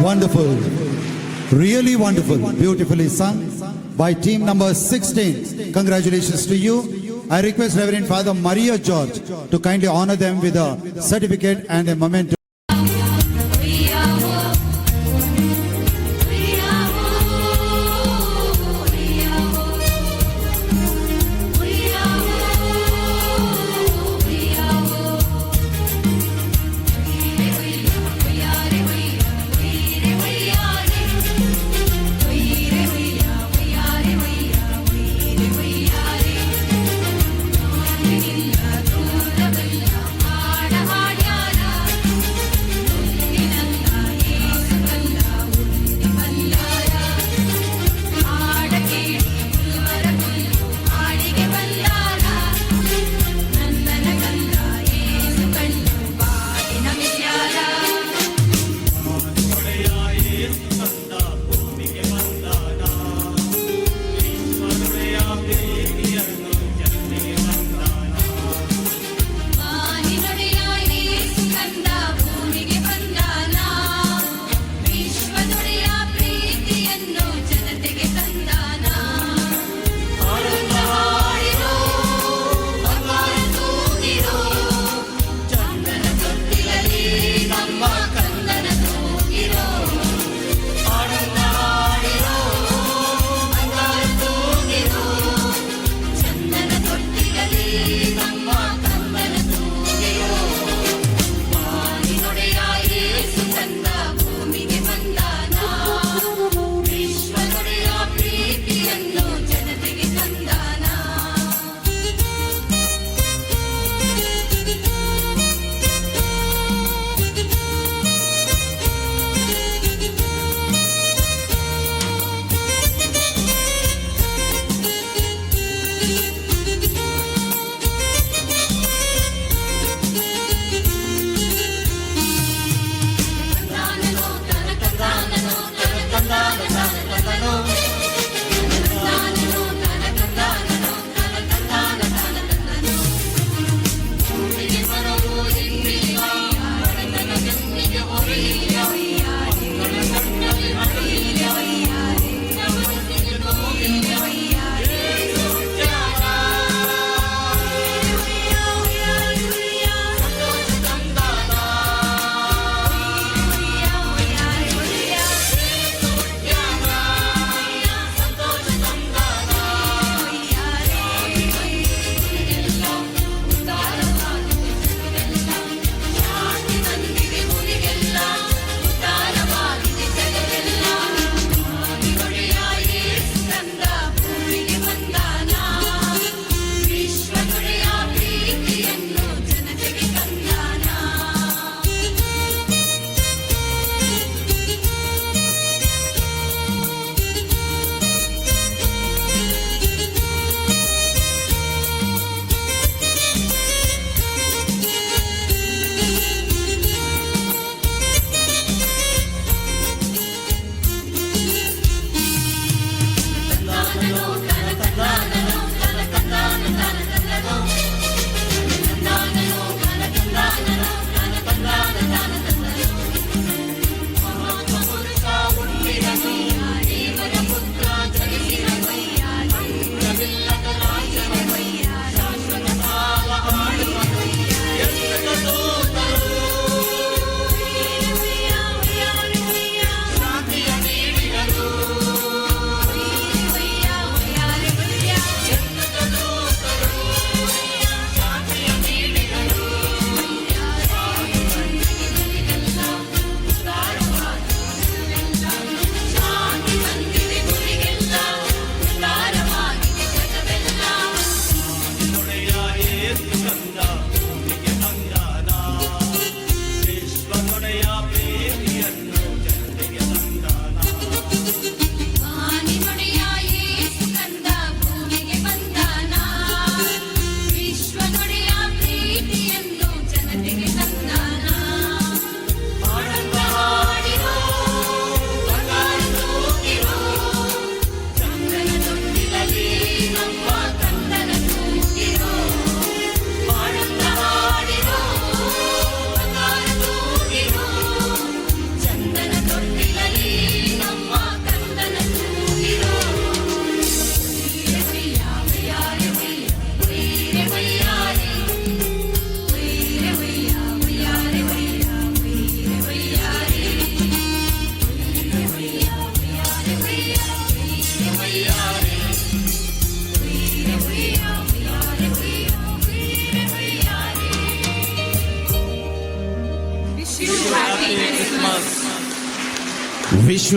Wonderful, really wonderful, beautifully sung by team number 16. Congratulations to you. I request Reverend Father Maria George to kindly honor them with a certificate and a memento. Happy Christmas. ವಿಶ್ವ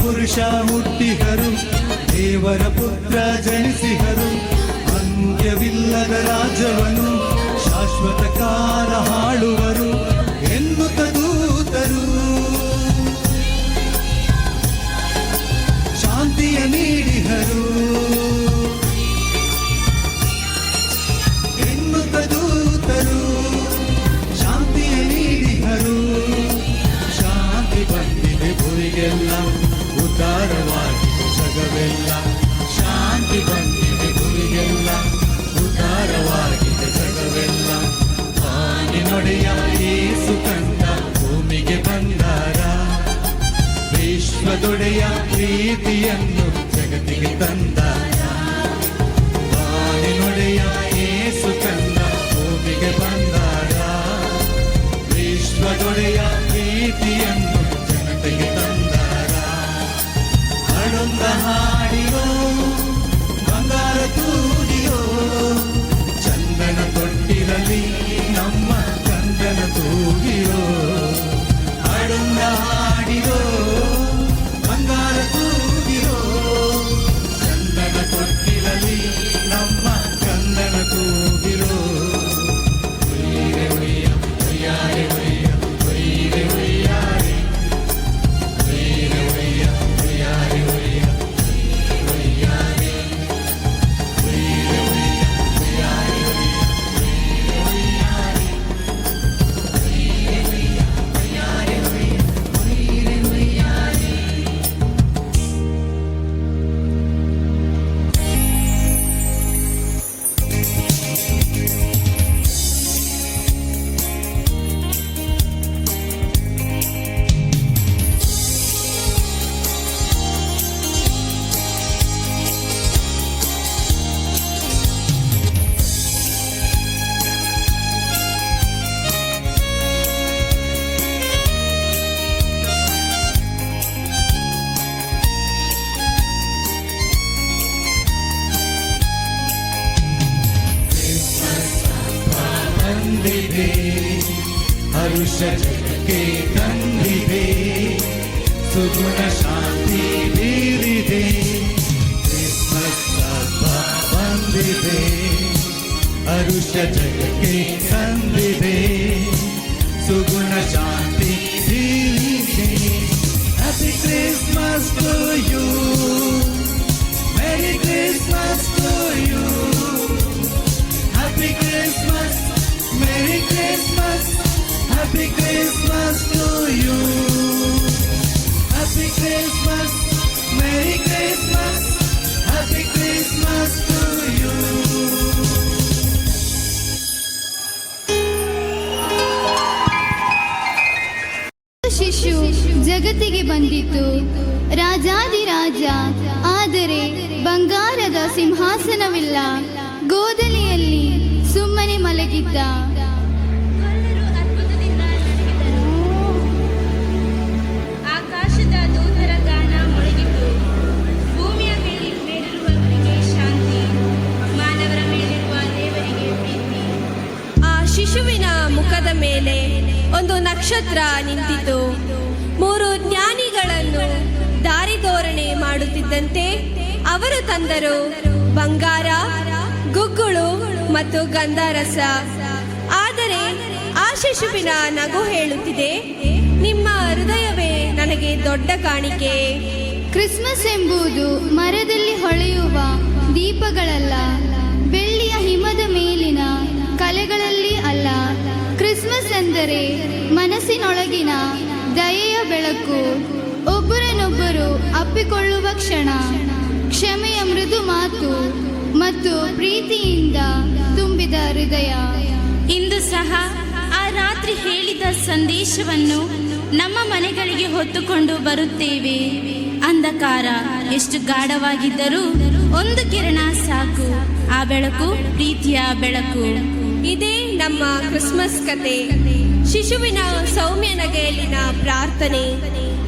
ಪುರುಷ ಹುಟ್ಟಿಹರು, ದೇವರ ಪುತ್ರ ಜನಿಸಿಹರು, ಅಂತ್ಯವಿಲ್ಲದ ರಾಜ್ಯವನ್ನು ಶಾಶ್ವತ ಕಾಲ ಹಾಳುವರು ಎನ್ನುತ್ತ ದೂತರು ಶಾಂತಿಯ ನೀಡಿಹರು ಎನ್ನುತ್ತ ದೂತರು ಶಾಂತಿಯ ನೀಡಿಹರು. ಶಾಂತಿ ಬಂದಿದೆ ಭುವಿಗೆಲ್ಲ, ಉದ್ಧಾರವಾಗಿದೆ ಜಗವೆಲ್ಲ. ಶಾಂತಿ ಬಂದಿದೆ ಭುವಿಗೆಲ್ಲ, ಉದ್ಧಾರವಾಗಿದೆ ಜಗವೆಲ್ಲ. ಪಾನಿನೊಡೆಯ ಯೇಸು ಕಂದ ಭೂಮಿಗೆ ಬಂದಾರ, ವಿಶ್ವದೊಡೆಯ ಪ್ರೀತಿಯನ್ನು ಜಗತ್ತಿಗೆ ತಂದಾರ. ಪಾನಿನೊಡೆಯ ಯೇಸು ಕಂದ ಭೂಮಿಗೆ ಬಂದಾರ, ವಿಶ್ವದೊಡೆಯ ಪ್ರೀತಿಯನ್ನು ಜನತೆಗೆ ತಂದಾರ. ಹರುಷ ಜಗಕ್ಕೆ ತಂದಿದೆ, ಸುಗುಣ ಶಾಂತಿ ಬೀರಿದೆ. ಕ್ರಿಸ್ಮಸ್ ಹಬ್ಬ ಬಂದಿದೆ, ಹರುಷ ಜಗಕ್ಕೆ ತಂದಿದೆ, ಸುಗುಣ ಶಾಂತಿ ಬೀರಿದೆ. Happy Christmas to you, merry Christmas to you. Happy Christmas, Merry Christmas, Happy Christmas to you. Happy Christmas, Merry Christmas, Happy Christmas to you. ಶಿಶು ಜಗತ್ತಿಗೆ ಬಂದಿತು, ರಾಜಾದಿರಾಜ, ಆದರೆ ಬಂಗಾರದ ಸಿಂಹಾಸನವಿಲ್ಲ, ಗೋದಲಿಯಲ್ಲಿ ಸುಮ್ಮನೆ ಮಲಗಿದ್ದ. ಆಕಾಶದ ದೂತರ ಗಾನ ಮೊಳಗಿತು, ಭೂಮಿಯ ಮೇಲಿರುವವರಿಗೆ ಶಾಂತಿ, ಮಾನವರ ಮೇಲಿರುವ ದೇವರಿಗೆ ಪ್ರೀತಿ. ಆ ಶಿಶುವಿನ ಮುಖದ ಮೇಲೆ ಒಂದು ನಕ್ಷತ್ರ ನಿಂತಿತು. 3 ಜ್ಞಾನಿಗಳನ್ನು ದಾರಿದೋರಣೆ ಮಾಡುತ್ತಿದ್ದಂತೆ ಅವರು ತಂದರು ಬಂಗಾರ, ಗುಗ್ಗುಳು ಮತ್ತು ಗಂಧರಸ. ಆದರೆ ಆ ಶಿಶುವಿನ ನಗು ಹೇಳುತ್ತಿದೆ, ನಿಮ್ಮ ಹೃದಯವೇ ನನಗೆ ದೊಡ್ಡ ಕಾಣಿಕೆ. ಕ್ರಿಸ್ಮಸ್ ಎಂಬುದು ಮರದಲ್ಲಿ ಹೊಳೆಯುವ ದೀಪಗಳಲ್ಲ, ಬೆಳ್ಳಿಯ ಹಿಮದ ಮೇಲಿನ ಕಲೆಗಳಲ್ಲಿ ಅಲ್ಲ. ಕ್ರಿಸ್ಮಸ್ ಎಂದರೆ ಮನಸ್ಸಿನೊಳಗಿನ ದಯೆಯ ಬೆಳಕು, ಒಬ್ಬರನ್ನೊಬ್ಬರು ಅಪ್ಪಿಕೊಳ್ಳುವ ಕ್ಷಣ, ಕ್ಷಮೆಯ ಮೃದು ಮಾತು ಮತ್ತು ಪ್ರೀತಿಯಿಂದ ತುಂಬಿದ ಹೃದಯ. ಇಂದು ಸಹ ಆ ರಾತ್ರಿ ಹೇಳಿದ ಸಂದೇಶವನ್ನು ನಮ್ಮ ಮನೆಗಳಿಗೆ ಹೊತ್ತುಕೊಂಡು ಬರುತ್ತೇವೆ. ಅಂಧಕಾರ ಎಷ್ಟು ಗಾಢವಾಗಿದ್ದರೂ ಒಂದು ಕಿರಣ ಸಾಕು, ಆ ಬೆಳಕು ಪ್ರೀತಿಯ ಬೆಳಕು. ಇದೇ ನಮ್ಮ ಕ್ರಿಸ್ಮಸ್ ಕತೆ. ಶಿಶುವಿನ ಸೌಮ್ಯ ನಗೆಯಲ್ಲಿನ ಪ್ರಾರ್ಥನೆ,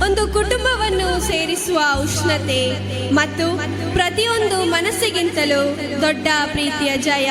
ಒಂದು ಕುಟುಂಬವನ್ನು ಸೇರಿಸುವ ಉಷ್ಣತೆ ಮತ್ತು ಪ್ರತಿಯೊಂದು ಮನಸ್ಸಿಗಿಂತಲೂ ದೊಡ್ಡ ಪ್ರೀತಿಯ ಜಯ.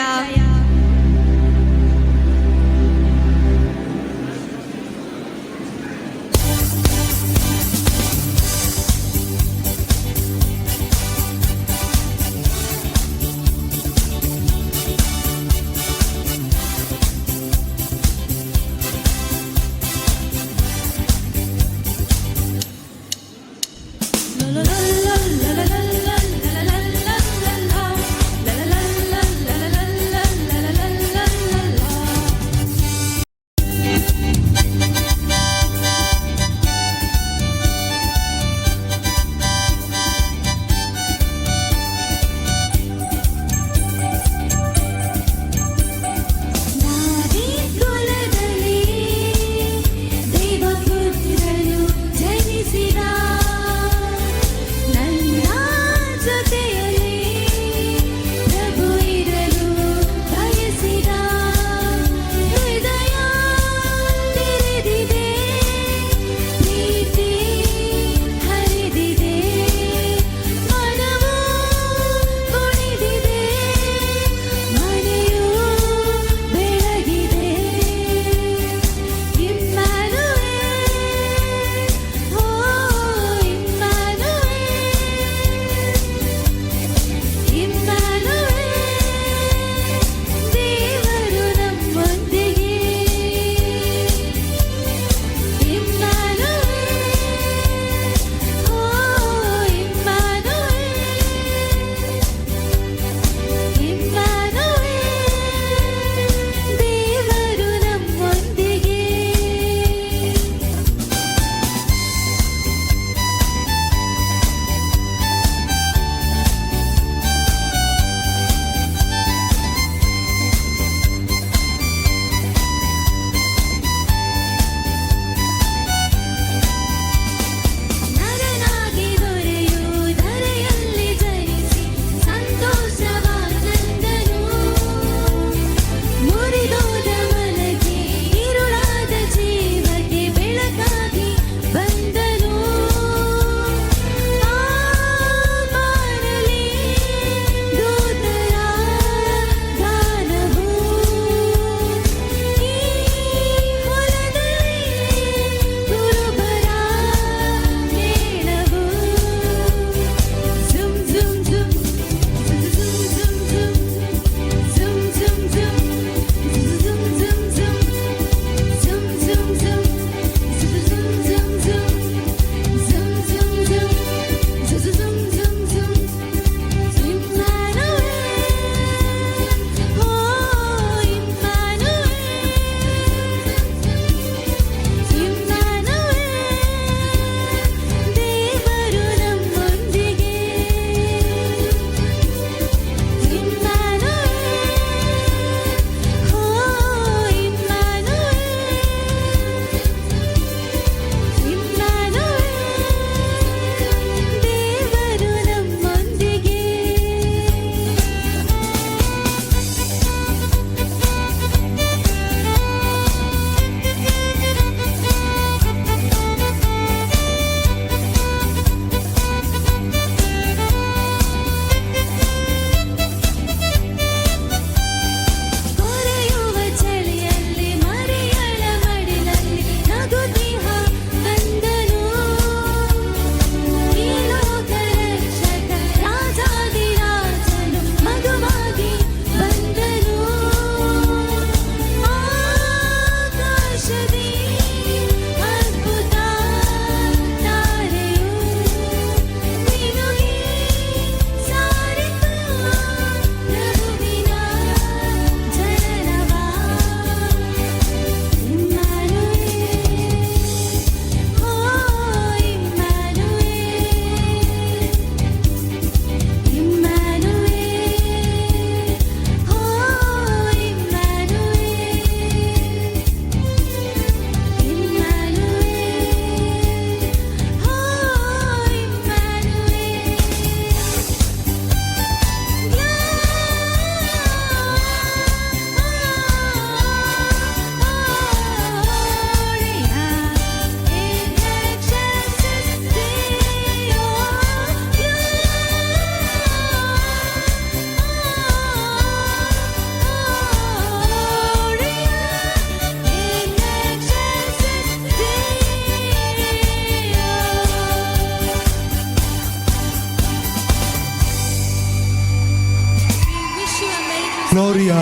Gloria,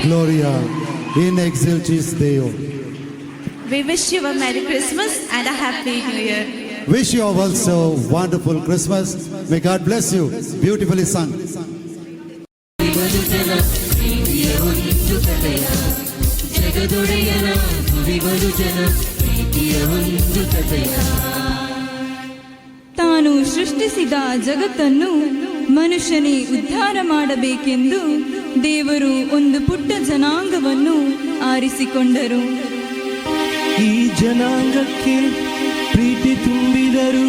Gloria, in excelsis Deo. We wish you a Merry Christmas and a Happy New Year. Wish you all also wonderful Christmas. May God bless you. Beautifully sung. ಜಗದೊಡೆಯನ ನುಡಿಬಲು ಜನ ಪ್ರೀತಿಯ ಒಂದು ಕಥೆಯ ತಾನು ಸೃಷ್ಟಿಸಿದ ಜಗತ್ತನ್ನು ಮನುಷ್ಯನೇ ಉದ್ಧಾರ ಮಾಡಬೇಕೆಂದು ದೇವರು ಒಂದು ಪುಟ್ಟ ಜನಾಂಗವನ್ನು ಆರಿಸಿಕೊಂಡರು. ಈ ಜನಾಂಗಕ್ಕೆ ಪ್ರೀತಿ ತುಂಬಿದರು,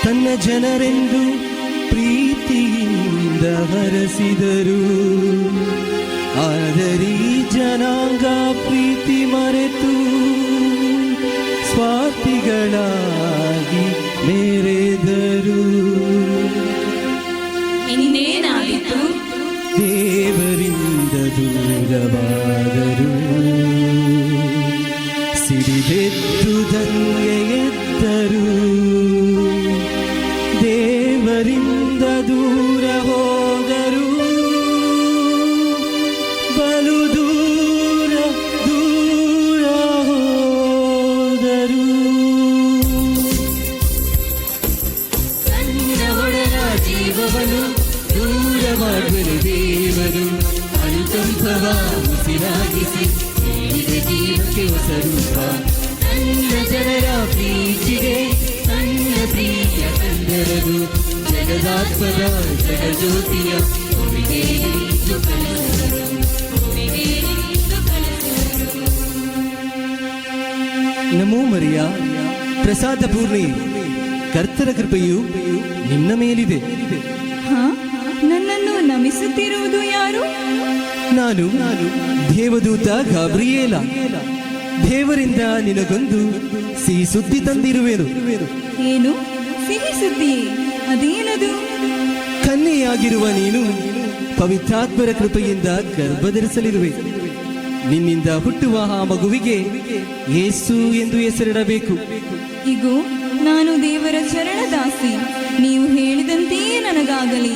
ತನ್ನ ಜನರೆಂದು ಪ್ರೀತಿಯಿಂದ ಹರಸಿದರು. ಆದರೆ ಈ ಜನಾಂಗ ಪ್ರೀತಿ ಮರೆತು ಸ್ವಾರ್ಥಿಗಳಾಗಿ ಮೇರೆದರು. ಇನ್ನೇನಾಯಿತು? ದೇವರಿಂದ ದೂರವಾದರು, ಸಿಡಿದೆದ್ದು ದಂಗೆ ಎದ್ದರು. ದೇವರಿಂದ ದೂರ ಹೋದರು, ಬಲು ದೂರ ದೂರ ಹೋದರು. ತನ್ನ ಒಡಲ ಜೀವವನ್ನು ದೂರ ಮಾಡುವನು ದೇವರು. ಅನುಕಂಪವ ಉಸಿರಾಗಿಸಿ ನೀಡಿದ ಜೀವಕ್ಕೆ ಹೊಸ ರೂಪ. ತನ್ನ ಜನರ ಪ್ರೀತಿಗೆ ತನ್ನ ಪ್ರಿಯ ಕಂದರದು. ಜಗದಾತ್ಮದ ಜಗಜ್ಯೋತಿಯ ಒಳಗೆ ನಿಂತು ಕಲಿಸಿದರು, ಒಳಗೆ ನಿಂತು ಕಲಿಸಿದರು. ನಮೋ ಮರಿಯ, ಪ್ರಸಾದ ಪೂರ್ಣಿ, ಕರ್ತನ ಕೃಪೆಯು ನಿನ್ನ ಮೇಲಿದೆ. ಹಾ, ನನ್ನನ್ನು ನಮಿಸುತ್ತಿರುವುದು ಯಾರು? ನಾನು ದೇವದೂತ ಗಾಬ್ರಿಯೇಲ. ದೇವರಿಂದ ನಿನಗೊಂದು ಸಿಹಿ ಸುದ್ದಿ ತಂದಿರುವೆನು. ಏನು ಸಿಹಿ ಸುದ್ದಿ? ಅದೇನದು? ಕನ್ಯೆಯಾಗಿರುವ ನೀನು ಪವಿತ್ರಾತ್ಮರ ಕೃಪೆಯಿಂದ ಗರ್ಭಧರಿಸಲಿರುವೆ. ನಿನ್ನಿಂದ ಹುಟ್ಟುವ ಆ ಮಗುವಿಗೆ ಯೇಸು ಎಂದು ಹೆಸರಿಡಬೇಕು. ಇಗೋ, ನಾನು ದೇವರ ಚರಣದಾಸಿ, ನೀವು ಹೇಳಿದಂತೆಯೇ ನನಗಾಗಲಿ.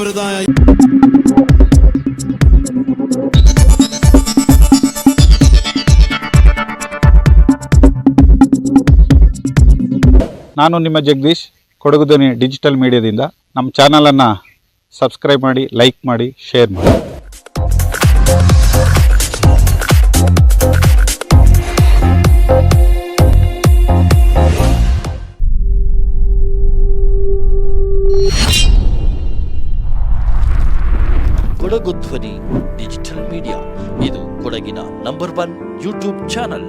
ಸಾವಿರದ ನಾನು ನಿಮ್ಮ ಜಗದೀಶ್, ಕೊಡಗು ಧ್ವನಿ ಡಿಜಿಟಲ್ ಮೀಡಿಯಾದಿಂದ. ನಮ್ಮ ಚಾನಲನ್ನು ಸಬ್ಸ್ಕ್ರೈಬ್ ಮಾಡಿ, ಲೈಕ್ ಮಾಡಿ, ಶೇರ್ ಮಾಡಿ. ಕೊಡಗು ಧ್ವನಿ ಡಿಜಿಟಲ್ ಮೀಡಿಯಾ ಇದು ಕೊಡಗಿನ ನಂಬರ್ 1 ಯೂಟ್ಯೂಬ್ ಚಾನಲ್.